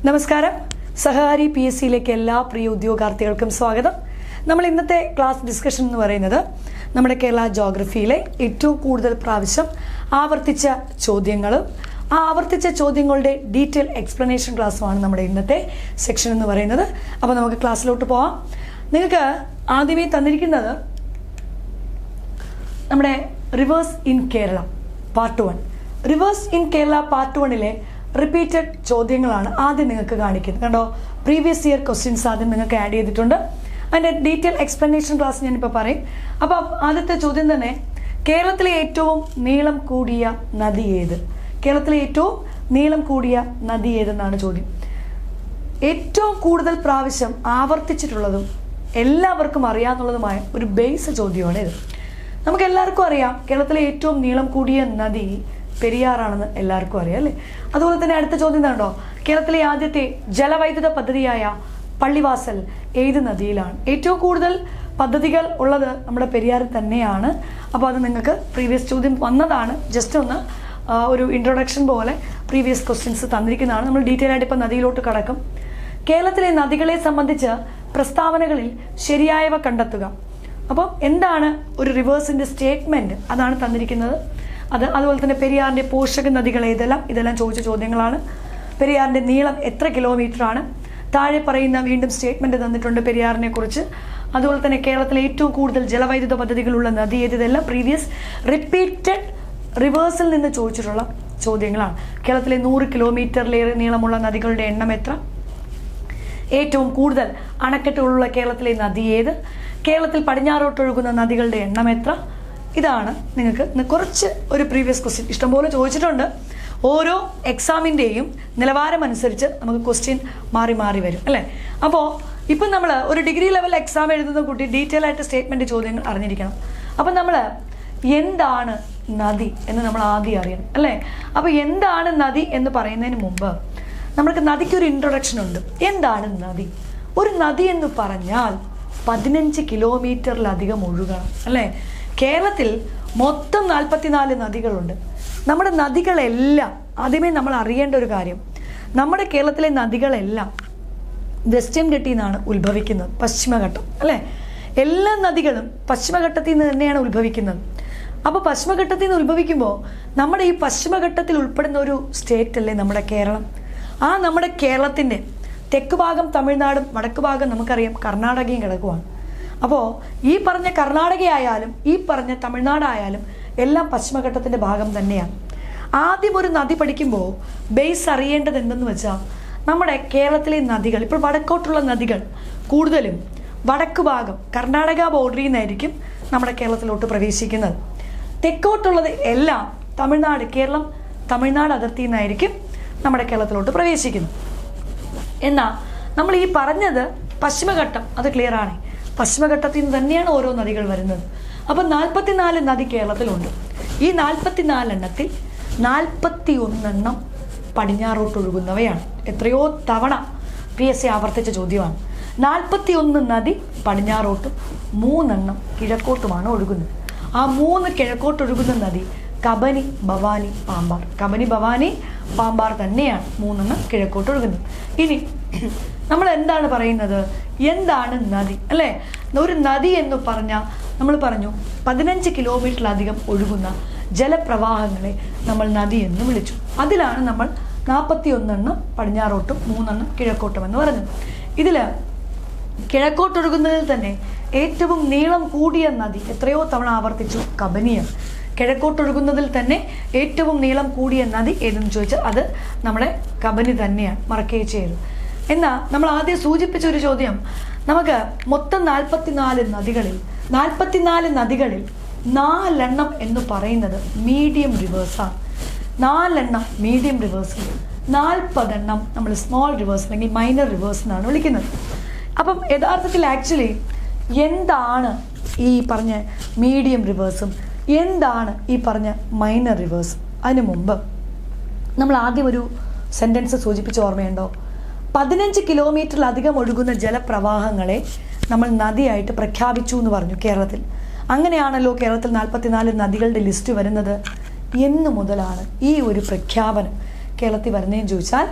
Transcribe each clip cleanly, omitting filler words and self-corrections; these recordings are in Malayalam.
നമസ്കാരം. സഹകാരി PSCയിലേക്ക് എല്ലാ പ്രിയ ഉദ്യോഗാർത്ഥികൾക്കും സ്വാഗതം. നമ്മൾ ഇന്നത്തെ ക്ലാസ് ഡിസ്കഷൻ എന്ന് പറയുന്നത് നമ്മുടെ കേരള ജോഗ്രഫിയിലെ ഏറ്റവും കൂടുതൽ പ്രാവശ്യം ആവർത്തിച്ച ചോദ്യങ്ങളും ആ ആവർത്തിച്ച ചോദ്യങ്ങളുടെ ഡീറ്റെയിൽ എക്സ്പ്ലനേഷൻ ക്ലാസ്സുമാണ് നമ്മുടെ ഇന്നത്തെ സെക്ഷൻ എന്ന് പറയുന്നത്. അപ്പോൾ നമുക്ക് ക്ലാസ്സിലോട്ട് പോവാം. നിങ്ങൾക്ക് ആദ്യമേ തന്നിരിക്കുന്നത് നമ്മുടെ rivers in Kerala part 1. Rivers in Kerala part 1-ലെ റിപ്പീറ്റഡ് ചോദ്യങ്ങളാണ് ആദ്യം നിങ്ങൾക്ക് കാണിക്കുന്നത്. കണ്ടോ, പ്രീവിയസ് ഇയർ ക്വസ്റ്റ്യൻസ് ആദ്യം നിങ്ങൾക്ക് ആഡ് ചെയ്തിട്ടുണ്ട്. അതിൻ്റെ ഡീറ്റെയിൽ എക്സ്പ്ലനേഷൻ ക്ലാസ് ഞാനിപ്പോൾ പറയും. അപ്പോൾ ആദ്യത്തെ ചോദ്യം തന്നെ, കേരളത്തിലെ ഏറ്റവും നീളം കൂടിയ നദി ഏത്? കേരളത്തിലെ ഏറ്റവും നീളം കൂടിയ നദി ഏതെന്നാണ് ചോദ്യം. ഏറ്റവും കൂടുതൽ പ്രാവശ്യം ആവർത്തിച്ചിട്ടുള്ളതും എല്ലാവർക്കും അറിയാവുന്നതുമായ ഒരു ബേസ് ചോദ്യമാണ് ഇത്. നമുക്ക് എല്ലാവർക്കും അറിയാം കേരളത്തിലെ ഏറ്റവും നീളം കൂടിയ നദി പെരിയാറാണെന്ന് എല്ലാവർക്കും അറിയാം അല്ലേ. അതുപോലെ തന്നെ അടുത്ത ചോദ്യം എന്താണോ, കേരളത്തിലെ ആദ്യത്തെ ജലവൈദ്യുത പദ്ധതിയായ പള്ളിവാസൽ ഏത് നദിയിലാണ്? ഏറ്റവും കൂടുതൽ പദ്ധതികൾ ഉള്ളത് നമ്മുടെ പെരിയാറിൽ തന്നെയാണ്. അപ്പോൾ അത് നിങ്ങൾക്ക് പ്രീവിയസ് ചോദ്യം വന്നതാണ്. ജസ്റ്റ് ഒന്ന് ഒരു ഇൻട്രൊഡക്ഷൻ പോലെ പ്രീവിയസ് ക്വസ്റ്റ്യൻസ് തന്നിരിക്കുന്നതാണ്. നമ്മൾ ഡീറ്റെയിൽ ആയിട്ട് ഇപ്പോൾ നദിയിലോട്ട് കടക്കും. കേരളത്തിലെ നദികളെ സംബന്ധിച്ച് പ്രസ്താവനകളിൽ ശരിയായവ കണ്ടെത്തുക. അപ്പോൾ എന്താണ് ഒരു റിവേഴ്സിൻ്റെ സ്റ്റേറ്റ്മെൻറ്റ്, അതാണ് തന്നിരിക്കുന്നത്. അതുപോലെ തന്നെ പെരിയാറിൻ്റെ പോഷക നദികൾ ഇതെല്ലാം ചോദിച്ച ചോദ്യങ്ങളാണ്. പെരിയാറിൻ്റെ നീളം എത്ര കിലോമീറ്ററാണ്? താഴെ പറയുന്ന വീണ്ടും സ്റ്റേറ്റ്മെൻറ്റ് തന്നിട്ടുണ്ട് പെരിയാറിനെ കുറിച്ച്. അതുപോലെ തന്നെ കേരളത്തിലെ ഏറ്റവും കൂടുതൽ ജലവൈദ്യുത പദ്ധതികളുള്ള നദി ഏത്? ഇതെല്ലാം പ്രീവിയസ് റിപ്പീറ്റഡ് റിവേഴ്സിൽ നിന്ന് ചോദിച്ചിട്ടുള്ള ചോദ്യങ്ങളാണ്. കേരളത്തിലെ 100 കിലോമീറ്ററിലേറെ നീളമുള്ള നദികളുടെ എണ്ണം എത്ര? ഏറ്റവും കൂടുതൽ അണക്കെട്ടുകളുള്ള കേരളത്തിലെ നദി ഏത്? കേരളത്തിൽ പടിഞ്ഞാറോട്ടൊഴുകുന്ന നദികളുടെ എണ്ണം എത്ര? ഇതാണ് നിങ്ങൾക്ക് കുറച്ച് ഒരു പ്രീവിയസ് ക്വസ്റ്റ്യൻ ഇഷ്ടംപോലെ ചോദിച്ചിട്ടുണ്ട്. ഓരോ എക്സാമിൻ്റെയും നിലവാരം അനുസരിച്ച് നമുക്ക് ക്വസ്റ്റ്യൻ മാറി മാറി വരും അല്ലേ. അപ്പോൾ ഇപ്പം നമ്മൾ ഒരു ഡിഗ്രി ലെവൽ എക്സാം എഴുതുന്ന കുട്ടി ഡീറ്റെയിൽ ആയിട്ട് സ്റ്റേറ്റ്മെൻറ്റ് ചോദ്യങ്ങൾ അറിഞ്ഞിരിക്കണം. അപ്പം നമ്മൾ എന്താണ് നദി എന്ന് നമ്മൾ ആദ്യം അറിയണം അല്ലേ. അപ്പോൾ എന്താണ് നദി എന്ന് പറയുന്നതിന് മുമ്പ് നമ്മൾക്ക് നദിക്കൊരു ഇൻട്രൊഡക്ഷൻ ഉണ്ട്. എന്താണ് നദി? ഒരു നദി എന്ന് പറഞ്ഞാൽ 15 കിലോമീറ്ററിലധികം ഒഴുകണം അല്ലേ. കേരളത്തിൽ മൊത്തം 44 നദികളുണ്ട്. നമ്മുടെ നദികളെല്ലാം ആദ്യമേ നമ്മൾ അറിയേണ്ട ഒരു കാര്യം, നമ്മുടെ കേരളത്തിലെ നദികളെല്ലാം വെസ്റ്റേൺ ഘട്ടിൽ നിന്നാണ് ഉത്ഭവിക്കുന്നത്, പശ്ചിമഘട്ടം അല്ലേ. എല്ലാ നദികളും പശ്ചിമഘട്ടത്തിൽ നിന്ന് തന്നെയാണ് ഉത്ഭവിക്കുന്നത്. അപ്പോൾ പശ്ചിമഘട്ടത്തിൽ നിന്ന് ഉത്ഭവിക്കുമ്പോൾ നമ്മുടെ ഈ പശ്ചിമഘട്ടത്തിൽ ഉൾപ്പെടുന്ന ഒരു സ്റ്റേറ്റ് അല്ലേ നമ്മുടെ കേരളം. ആ നമ്മുടെ കേരളത്തിൻ്റെ തെക്ക് ഭാഗം തമിഴ്നാടും വടക്ക് ഭാഗം നമുക്കറിയാം കർണാടകയും കിടക്കുവാണ്. അപ്പോൾ ഈ പറഞ്ഞ കർണാടകയായാലും ഈ പറഞ്ഞ തമിഴ്നാടായാലും എല്ലാം പശ്ചിമഘട്ടത്തിൻ്റെ ഭാഗം തന്നെയാണ്. ആദ്യം ഒരു നദി പഠിക്കുമ്പോൾ ബേസ് അറിയേണ്ടത് എന്തെന്ന് വെച്ചാൽ, നമ്മുടെ കേരളത്തിലെ നദികൾ ഇപ്പോൾ വടക്കോട്ടുള്ള നദികൾ കൂടുതലും വടക്ക് ഭാഗം കർണാടക ബോർഡറിൽ നിന്നായിരിക്കും നമ്മുടെ കേരളത്തിലോട്ട് പ്രവേശിക്കുന്നത്. തെക്കോട്ടുള്ളത് എല്ലാം കേരളം തമിഴ്നാട് അതിർത്തിയിൽ നിന്നായിരിക്കും നമ്മുടെ കേരളത്തിലോട്ട് പ്രവേശിക്കുന്നത്. എന്നാൽ നമ്മൾ ഈ പറഞ്ഞത് പശ്ചിമഘട്ടം, അത് ക്ലിയർ ആണ്. പശ്ചിമഘട്ടത്തിൽ നിന്ന് തന്നെയാണ് ഓരോ നദികൾ വരുന്നത്. അപ്പം 44 നദി കേരളത്തിലുണ്ട്. ഈ 44 എണ്ണത്തിൽ 41 പടിഞ്ഞാറോട്ടൊഴുകുന്നവയാണ്. എത്രയോ തവണ PSC ആവർത്തിച്ച ചോദ്യമാണ്. 41 നദി പടിഞ്ഞാറോട്ടും 3 കിഴക്കോട്ടുമാണ് ഒഴുകുന്നത്. ആ 3 കിഴക്കോട്ടൊഴുകുന്ന നദി കബനി, ഭവാനി, പാമ്പാർ. കബനി, ഭവാനി, പാമ്പാർ തന്നെയാണ് 3 കിഴക്കോട്ടൊഴുകുന്നത്. ഇനി നമ്മൾ എന്താണ് പറയുന്നത്, എന്താണ് നദി അല്ലേ. ഒരു നദി എന്ന് പറഞ്ഞാൽ നമ്മൾ പറഞ്ഞു 15 കിലോമീറ്ററിലധികം ഒഴുകുന്ന ജലപ്രവാഹങ്ങളെ നമ്മൾ നദി എന്ന് വിളിച്ചു. അതിലാണ് നമ്മൾ 41 പടിഞ്ഞാറോട്ടും 3 കിഴക്കോട്ടും എന്ന് പറഞ്ഞത്. ഇതിൽ കിഴക്കോട്ടൊഴുകുന്നതിൽ തന്നെ ഏറ്റവും നീളം കൂടിയ നദി എത്രയോ തവണ ആവർത്തിച്ചു, കബനിയാണ്. കിഴക്കോട്ടൊഴുകുന്നതിൽ തന്നെ ഏറ്റവും നീളം കൂടിയ നദി ഏതെന്ന് ചോദിച്ചാൽ അത് നമ്മുടെ കബനി തന്നെയാണ്, മറക്കുകയും ചെയ്തു. എന്നാൽ നമ്മൾ ആദ്യം സൂചിപ്പിച്ച ഒരു ചോദ്യം, നമുക്ക് മൊത്തം 44 നദികളിൽ 4 എന്ന് പറയുന്നത് മീഡിയം റിവേഴ്സാണ്. 4 മീഡിയം റിവേഴ്സ്, 40 നമ്മൾ സ്മോൾ റിവേഴ്സ് അല്ലെങ്കിൽ മൈനർ റിവേഴ്സ് എന്നാണ് വിളിക്കുന്നത്. അപ്പം യഥാർത്ഥത്തിൽ ആക്ച്വലി എന്താണ് ഈ പറഞ്ഞ മീഡിയം റിവേഴ്സും എന്താണ് ഈ പറഞ്ഞ മൈനർ റിവേഴ്സ്? അതിനു മുമ്പ് നമ്മൾ ആദ്യം ഒരു സെൻറ്റൻസ് സൂചിപ്പിച്ച് ഓർമ്മയുണ്ടോ? 15 കിലോമീറ്ററിലധികം ഒഴുകുന്ന ജലപ്രവാഹങ്ങളെ നമ്മൾ നദിയായിട്ട് പ്രഖ്യാപിച്ചു എന്ന് പറഞ്ഞു കേരളത്തിൽ. അങ്ങനെയാണല്ലോ കേരളത്തിൽ 44 നദികളുടെ ലിസ്റ്റ് വരുന്നത്. എന്നു മുതലാണ് ഈ ഒരു പ്രഖ്യാപനം കേരളത്തിൽ വരുന്നതെന്ന് ചോദിച്ചാൽ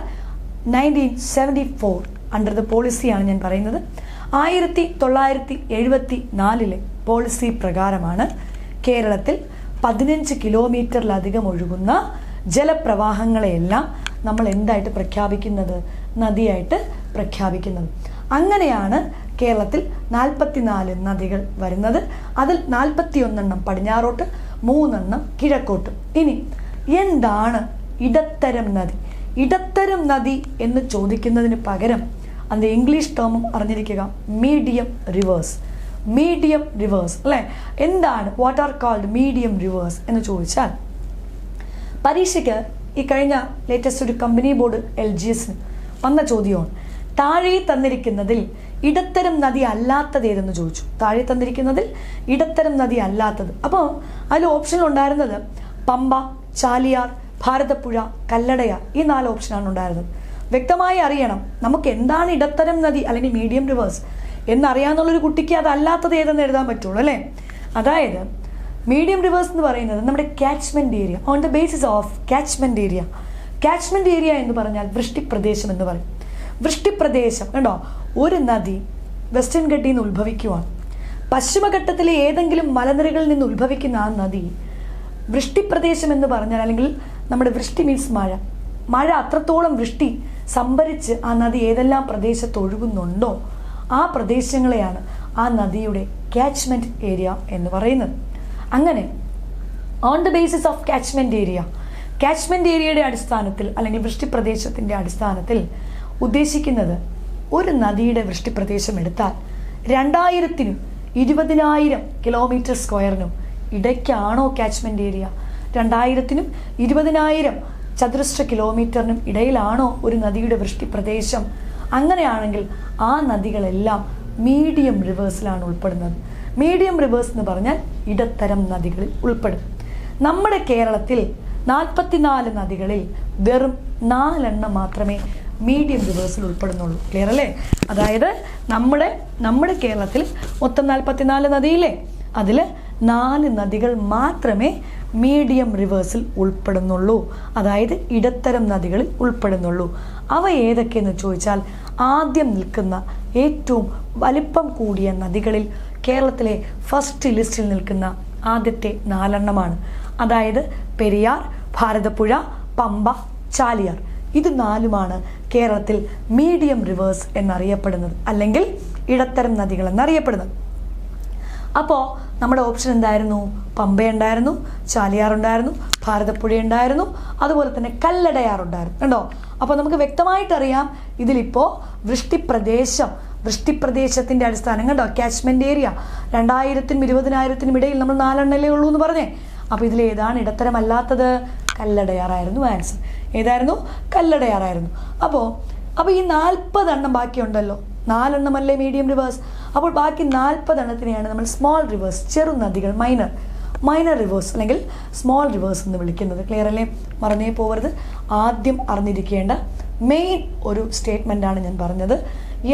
1974 അണ്ടർ ദ പോളിസിയാണ് ഞാൻ പറയുന്നത്. 1974 പോളിസി പ്രകാരമാണ് കേരളത്തിൽ 15 കിലോമീറ്ററിലധികം ഒഴുകുന്ന ജലപ്രവാഹങ്ങളെയെല്ലാം നമ്മൾ എന്തായിട്ട് പ്രഖ്യാപിക്കുന്നത്? നദിയായിട്ട് പ്രഖ്യാപിക്കുന്നത്. അങ്ങനെയാണ് കേരളത്തിൽ 44 നദികൾ വരുന്നത്. അതിൽ 41 പടിഞ്ഞാറോട്ട്, 3 കിഴക്കോട്ട്. ഇനി എന്താണ് ഇടത്തരം നദി? ഇടത്തരം നദി എന്ന് ചോദിക്കുന്നതിന് പകരം അതിൻ്റെ ഇംഗ്ലീഷ് ടേമും അറിഞ്ഞിരിക്കുക, മീഡിയം റിവേഴ്സ്. മീഡിയം റിവേഴ്സ് അല്ലേ? എന്താണ് what are called medium rivers എന്ന് ചോദിച്ചാൽ, പരീക്ഷയ്ക്ക് ഈ കഴിഞ്ഞ ലേറ്റസ്റ്റ് ഒരു കമ്പനി ബോർഡ് LGS വന്ന ചോദ്യമാണ്, താഴെ തന്നിരിക്കുന്നതിൽ ഇടത്തരം നദി അല്ലാത്തത് ഏതെന്ന് ചോദിച്ചു. താഴെ തന്നിരിക്കുന്നതിൽ ഇടത്തരം നദി അല്ലാത്തത്. അപ്പോൾ അതിൽ ഓപ്ഷനിൽ ഉണ്ടായിരുന്നത് പമ്പ, ചാലിയാർ, ഭാരതപ്പുഴ, കല്ലടയാർ, ഈ 4 ഓപ്ഷനാണ് ഉണ്ടായിരുന്നത്. വ്യക്തമായി അറിയണം നമുക്ക് എന്താണ് ഇടത്തരം നദി അല്ലെങ്കിൽ മീഡിയം റിവേഴ്സ് എന്നറിയാന്നുള്ളൊരു കുട്ടിക്ക് അതല്ലാത്തത് ഏതെന്ന് എഴുതാൻ പറ്റുള്ളൂ അല്ലേ? അതായത് മീഡിയം റിവേഴ്സ് എന്ന് പറയുന്നത് നമ്മുടെ catchment area, on the basis of catchment area. Catchment area എന്ന് പറഞ്ഞാൽ വൃഷ്ടിപ്രദേശം എന്ന് പറയും. വൃഷ്ടിപ്രദേശം കണ്ടോ, ഒരു നദി വെസ്റ്റേൺ ഘട്ടിൽ നിന്ന് ഉത്ഭവിക്കുവാണ്. പശ്ചിമഘട്ടത്തിലെ ഏതെങ്കിലും മലനിരകളിൽ നിന്ന് ഉത്ഭവിക്കുന്ന ആ നദി വൃഷ്ടിപ്രദേശം എന്ന് പറഞ്ഞാൽ, അല്ലെങ്കിൽ നമ്മുടെ വൃഷ്ടി മീൻസ് മഴ അത്രത്തോളം വൃഷ്ടി സംഭരിച്ച് ആ നദി ഏതെല്ലാം പ്രദേശത്ത് ഒഴുകുന്നുണ്ടോ ആ പ്രദേശങ്ങളെയാണ് ആ നദിയുടെ കാച്ച്മെന്റ് ഏരിയ എന്ന് പറയുന്നത്. അങ്ങനെ on the basis of catchment ഏരിയയുടെ അടിസ്ഥാനത്തിൽ അല്ലെങ്കിൽ വൃഷ്ടിപ്രദേശത്തിൻ്റെ അടിസ്ഥാനത്തിൽ ഉദ്ദേശിക്കുന്നത് ഒരു നദിയുടെ വൃഷ്ടിപ്രദേശം എടുത്താൽ 2000-നും 20,000 കിലോമീറ്റർ സ്ക്വയറിനും ഇടയ്ക്കാണോ കാച്ച്മെന്റ് ഏരിയ? 2000-നും 20,000 ചതുരശ്ര കിലോമീറ്ററിനും ഇടയിലാണോ ഒരു നദിയുടെ വൃഷ്ടിപ്രദേശം? അങ്ങനെയാണെങ്കിൽ ആ നദികളെല്ലാം മീഡിയം റിവേഴ്സിലാണ് ഉൾപ്പെടുന്നത്. മീഡിയം റിവേഴ്സ് എന്ന് പറഞ്ഞാൽ ഇടത്തരം നദികളിൽ ഉൾപ്പെടും. നമ്മുടെ കേരളത്തിൽ 44 നദികളിൽ വെറും 4 മാത്രമേ മീഡിയം റിവേഴ്സിൽ ഉൾപ്പെടുന്നുള്ളൂ. ക്ലിയർ അല്ലേ? അതായത് നമ്മുടെ കേരളത്തിൽ മൊത്തം 44 നദിയില്ലേ, അതിൽ 4 നദികൾ മാത്രമേ മീഡിയം റിവേഴ്സിൽ ഉൾപ്പെടുന്നുള്ളൂ, അതായത് ഇടത്തരം നദികളിൽ ഉൾപ്പെടുന്നുള്ളൂ. അവ ഏതൊക്കെയെന്ന് ചോദിച്ചാൽ, ആദ്യം നിൽക്കുന്ന ഏറ്റവും വലിപ്പം കൂടിയ നദികളിൽ കേരളത്തിലെ ഫസ്റ്റ് ലിസ്റ്റിൽ നിൽക്കുന്ന ആദ്യത്തെ 4 അതായത് പെരിയാർ, ഭാരതപ്പുഴ, പമ്പ, ചാലിയാർ. ഇത് 4 കേരളത്തിൽ മീഡിയം റിവേഴ്സ് എന്നറിയപ്പെടുന്നത്, അല്ലെങ്കിൽ ഇടത്തരം നദികൾ എന്നറിയപ്പെടുന്നത്. അപ്പോൾ നമ്മുടെ ഓപ്ഷൻ എന്തായിരുന്നു? പമ്പയുണ്ടായിരുന്നു, ചാലിയാർ ഉണ്ടായിരുന്നു, ഭാരതപ്പുഴ ഉണ്ടായിരുന്നു, അതുപോലെ തന്നെ കല്ലടയാർ ഉണ്ടായിരുന്നു. കണ്ടോ? അപ്പോൾ നമുക്ക് വ്യക്തമായിട്ടറിയാം ഇതിലിപ്പോൾ വൃഷ്ടിപ്രദേശത്തിൻ്റെ അടിസ്ഥാനം കണ്ടോ, കാച്ച്മെന്റ് ഏരിയ 2000-നും 20,000-നും ഇടയിൽ നമ്മൾ 4 ഉള്ളൂ എന്ന് പറഞ്ഞേ. അപ്പോൾ ഇതിലേതാണ് ഇടത്തരമല്ലാത്തത്? കല്ലടയാറായിരുന്നു ആൻസർ. ഏതായിരുന്നു? കല്ലടയാറായിരുന്നു. അപ്പോൾ ഈ 40 ബാക്കിയുണ്ടല്ലോ, 4 മീഡിയം റിവേഴ്സ്. അപ്പോൾ ബാക്കി 40 നമ്മൾ സ്മോൾ റിവേഴ്സ്, ചെറുനദികൾ, മൈനർ റിവേഴ്സ് അല്ലെങ്കിൽ സ്മോൾ റിവേഴ്സ് എന്ന് വിളിക്കുന്നത്. ക്ലിയർ അല്ലേ? മറന്നേ പോകരുത്. ആദ്യം അറിഞ്ഞിരിക്കേണ്ട മെയിൻ ഒരു സ്റ്റേറ്റ്മെൻ്റാണ് ഞാൻ പറഞ്ഞത്.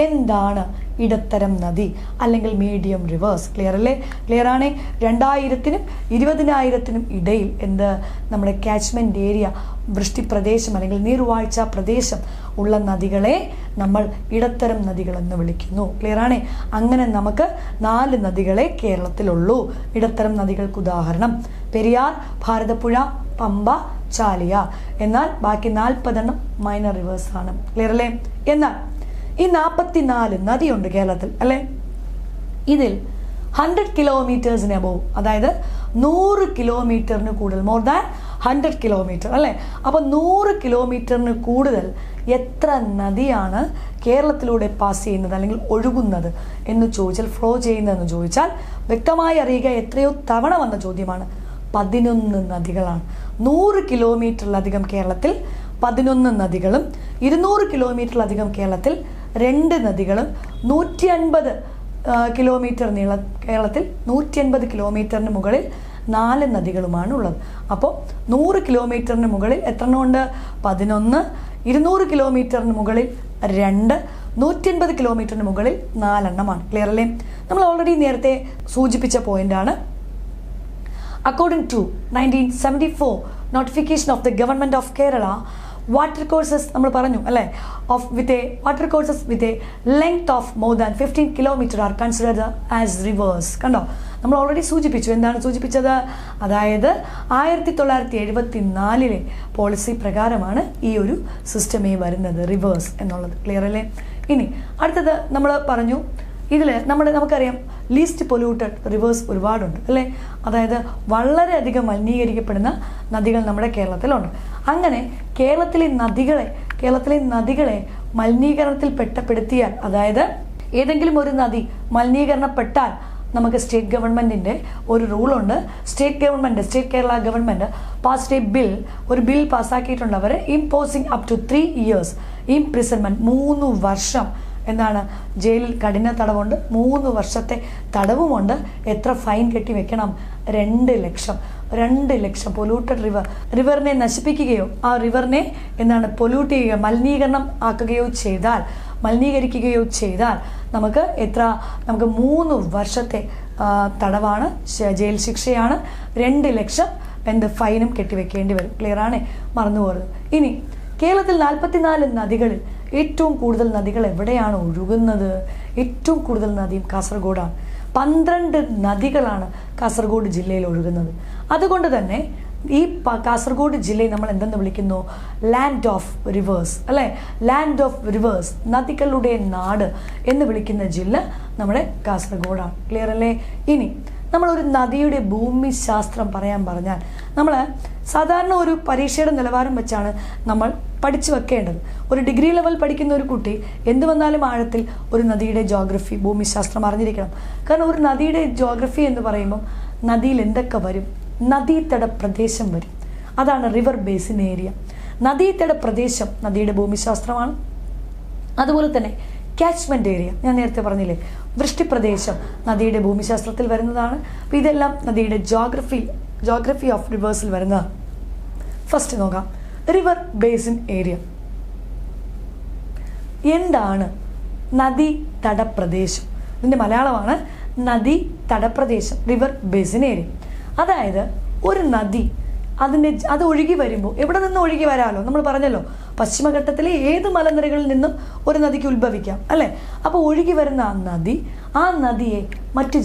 എന്താണ് ഇടത്തരം നദി അല്ലെങ്കിൽ മീഡിയം റിവേഴ്സ്? ക്ലിയർ അല്ലേ? ക്ലിയർ ആണേ? 2000-നും 20,000-നും ഇടയിൽ നമ്മുടെ കാച്ച്മെന്റ് ഏരിയ, വൃഷ്ടിപ്രദേശം അല്ലെങ്കിൽ നീർവാഴ്ച പ്രദേശം ഉള്ള നദികളെ നമ്മൾ ഇടത്തരം നദികൾ എന്ന് വിളിക്കുന്നു. ക്ലിയർ ആണേ? അങ്ങനെ നമുക്ക് 4 നദികളെ കേരളത്തിലുള്ളൂ. ഇടത്തരം നദികൾക്ക് ഉദാഹരണം പെരിയാർ, ഭാരതപ്പുഴ, പമ്പ, ചാലിയാർ. എന്നാൽ ബാക്കി 40 മൈനർ റിവേഴ്സ് ആണ്. ക്ലിയർ അല്ലേ? എന്നാൽ ഈ 44 നദിയുണ്ട് കേരളത്തിൽ അല്ലേ, ഇതിൽ 100 കിലോമീറ്റേഴ്സിന് അബോവ്, അതായത് 100 കിലോമീറ്ററിന് കൂടുതൽ, മോർ ദാൻ 100 കിലോമീറ്റർ അല്ലേ. അപ്പോൾ 100 കിലോമീറ്ററിന് കൂടുതൽ എത്ര നദിയാണ് കേരളത്തിലൂടെ പാസ് ചെയ്യുന്നത് അല്ലെങ്കിൽ ഒഴുകുന്നത് എന്ന് ചോദിച്ചാൽ, ഫ്ലോ ചെയ്യുന്നതെന്ന് ചോദിച്ചാൽ വ്യക്തമായി അറിയുക. എത്രയോ തവണ വന്ന ചോദ്യമാണ്. 11 നദികളാണ്. 100 കിലോമീറ്ററിലധികം കേരളത്തിൽ 11 നദികളും, 200 കിലോമീറ്ററിലധികം കേരളത്തിൽ 2 നദികളും, 150 കിലോമീറ്റർ നീളം കേരളത്തിൽ 150 കിലോമീറ്ററിന് മുകളിൽ 4 നദികളുമാണ് ഉള്ളത്. അപ്പോൾ 100 കിലോമീറ്ററിന് മുകളിൽ എത്ര ഉണ്ട്? 11. 200 കിലോമീറ്ററിന് മുകളിൽ 2, 150 കിലോമീറ്ററിന് മുകളിൽ 4. ക്ലിയർ അല്ലേ? നമ്മൾ ഓൾറെഡി നേരത്തെ സൂചിപ്പിച്ച പോയിന്റാണ്. According to 1974 notification of the government of Kerala, water courses നമ്മൾ പറഞ്ഞു അല്ലേ, water courses with a length of more than 15 kilometre are considered as rivers. കണ്ടോ, നമ്മൾ ഓൾറെഡി സൂചിപ്പിച്ചു. എന്താണ് സൂചിപ്പിച്ചത്? അതായത് 1974 പോളിസി പ്രകാരമാണ് ഈ ഒരു സിസ്റ്റമേ വരുന്നത്, റിവേഴ്സ് എന്നുള്ളത്. ക്ലിയർ അല്ലേ? ഇനി അടുത്തത് നമ്മൾ പറഞ്ഞു, ഇതിൽ നമുക്കറിയാം ലീസ്റ്റ് പൊല്യൂട്ടഡ് റിവേഴ്സ് ഒരുപാടുണ്ട് അല്ലേ. അതായത് വളരെയധികം മലിനീകരിക്കപ്പെടുന്ന നദികൾ നമ്മുടെ കേരളത്തിലുണ്ട്. അങ്ങനെ കേരളത്തിലെ നദികളെ മലിനീകരണത്തിൽ പെടുത്തിയാൽ, അതായത് ഏതെങ്കിലും ഒരു നദി മലിനീകരണപ്പെട്ടാൽ നമുക്ക് സ്റ്റേറ്റ് ഗവൺമെൻറ്റിൻ്റെ ഒരു റൂളുണ്ട്. സ്റ്റേറ്റ് കേരള ഗവൺമെൻറ് പാസ്ഡ് ഒരു ബിൽ പാസ്സാക്കിയിട്ടുണ്ട്. അവർ imposing up to 3 years imprisonment, 3 വർഷം എന്താണ് ജയിലിൽ കഠിന തടവുണ്ട്, 3 വർഷത്തെ തടവുമുണ്ട്. എത്ര ഫൈൻ കെട്ടി വെക്കണം? 2 ലക്ഷം. പൊല്യൂട്ടഡ് റിവറിനെ നശിപ്പിക്കുകയോ ആ റിവറിനെ എന്താണ് പൊല്യൂട്ട് ചെയ്യുകയോ മലിനീകരിക്കുകയോ ചെയ്താൽ നമുക്ക് 3 വർഷത്തെ തടവാണ്, ജയിൽ ശിക്ഷയാണ്, 2 ലക്ഷം ഫൈനും കെട്ടിവെക്കേണ്ടി വരും. ക്ലിയറാണ്? മറന്നുപോകരുത്. ഇനി കേരളത്തിൽ 44 നദികളിൽ ഏറ്റവും കൂടുതൽ നദികൾ എവിടെയാണ് ഒഴുകുന്നത്? ഏറ്റവും കൂടുതൽ നദിയും കാസർഗോഡാണ്. 12 നദികളാണ് കാസർഗോഡ് ജില്ലയിൽ ഒഴുകുന്നത്. അതുകൊണ്ട് തന്നെ ഈ കാസർഗോഡ് ജില്ലയെ നമ്മൾ എന്തെന്ന് വിളിക്കുന്നു? ലാൻഡ് ഓഫ് റിവേഴ്സ് അല്ലേ. ലാൻഡ് ഓഫ് റിവേഴ്സ്, നദികളുടെ നാട് എന്ന് വിളിക്കുന്ന ജില്ല നമ്മുടെ കാസർഗോഡാണ്. ക്ലിയർ അല്ലേ? ഇനി നമ്മളൊരു നദിയുടെ ഭൂമിശാസ്ത്രം പറഞ്ഞാൽ നമ്മൾ സാധാരണ ഒരു പരീക്ഷയുടെ നിലവാരം വെച്ചാണ് നമ്മൾ പഠിച്ചു വെക്കേണ്ടത്. ഒരു ഡിഗ്രി ലെവൽ പഠിക്കുന്ന ഒരു കുട്ടി എന്ത് വന്നാലും ആഴത്തിൽ ഒരു നദിയുടെ ജോഗ്രഫി, ഭൂമിശാസ്ത്രം അറിഞ്ഞിരിക്കണം. കാരണം ഒരു നദിയുടെ ജോഗ്രഫി എന്ന് പറയുമ്പം നദിയിൽ എന്തൊക്കെ വരും? നദീതട പ്രദേശം വരും. അതാണ് റിവർ ബേസിൻ ഏരിയ. നദീതട പ്രദേശം നദിയുടെ ഭൂമിശാസ്ത്രമാണ്. അതുപോലെ തന്നെ കാച്ച്മെൻറ്റ് ഏരിയ, ഞാൻ നേരത്തെ പറഞ്ഞില്ലേ, വൃഷ്ടിപ്രദേശം നദിയുടെ ഭൂമിശാസ്ത്രത്തിൽ വരുന്നതാണ്. അപ്പോൾ ഇതെല്ലാം നദിയുടെ ജോഗ്രഫി ഓഫ് റിവേഴ്സിൽ വരുന്നതാണ്. ഫസ്റ്റ് നോക്കാം, റിവർ ബേസിൻ ഏരിയ. എന്താണ് നദീ തടപ്രദേശം? ഇതിൻ്റെ മലയാളമാണ് നദീ തടപ്രദേശം, റിവർ ബേസിൻ ഏരിയ. അതായത് ഒരു നദി അത് ഒഴുകി വരുമ്പോൾ എവിടെ നിന്ന് ഒഴുകി വരാമല്ലോ, നമ്മൾ പറഞ്ഞല്ലോ പശ്ചിമഘട്ടത്തിലെ ഏത് മലനിരകളിൽ നിന്നും ഒരു നദിക്ക് ഉത്ഭവിക്കാം അല്ലേ. അപ്പോൾ ഒഴുകി വരുന്ന ആ നദിയെ മറ്റ്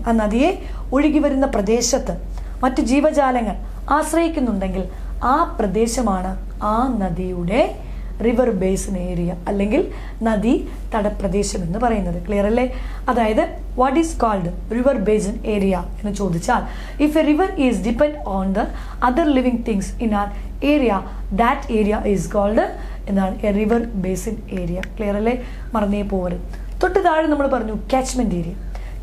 ആ നദിയെ ഒഴുകി വരുന്ന പ്രദേശത്ത് മറ്റ് ജീവജാലങ്ങൾ ആശ്രയിക്കുന്നുണ്ടെങ്കിൽ ആ പ്രദേശമാണ് ആ നദിയുടെ റിവർ ബേസിൻ ഏരിയ അല്ലെങ്കിൽ നദീ തടപ്രദേശം എന്ന് പറയുന്നത്. ക്ലിയർ അല്ലേ? അതായത് what is called river basin area എന്ന് ചോദിച്ചാൽ, if a river is depend on the other living things in our area, that area is called എന്താണ്? A river basin area. Clear അല്ലേ? മറന്നേ പോകരുത്. തൊട്ട് താഴെ നമ്മൾ പറഞ്ഞു കാച്ച്മെൻറ്റ് ഏരിയ.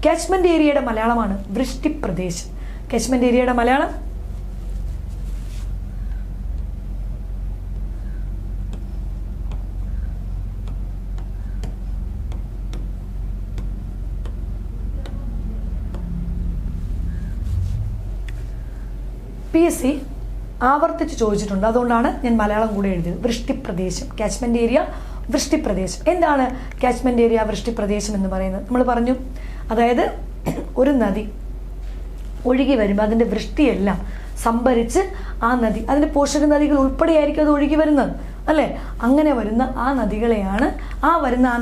കാച്ച്മെൻറ്റ് ഏരിയയുടെ മലയാളമാണ് വൃഷ്ടിപ്രദേശം. കാച്ച്മെൻറ്റ് ഏരിയയുടെ മലയാളം PSC ആവർത്തിച്ച് ചോദിച്ചിട്ടുണ്ട്. അതുകൊണ്ടാണ് ഞാൻ മലയാളം കൂടെ എഴുതിയത്. വൃഷ്ടിപ്രദേശം, കാച്ച്മെൻറ്റ് ഏരിയ, വൃഷ്ടിപ്രദേശം. എന്താണ് കാച്ച്മെൻറ്റ് ഏരിയ, വൃഷ്ടിപ്രദേശം എന്ന് പറയുന്നത്? നമ്മൾ പറഞ്ഞു, അതായത് ഒരു നദി ഒഴുകി വരുമ്പോൾ അതിൻ്റെ വൃഷ്ടിയെല്ലാം സംഭരിച്ച് ആ നദി, അതിൻ്റെ പോഷക നദികൾ ഉൾപ്പെടെയായിരിക്കും അത് ഒഴുകി വരുന്നത് അല്ലേ. അങ്ങനെ വരുന്ന ആ നദികളെയാണ് ആ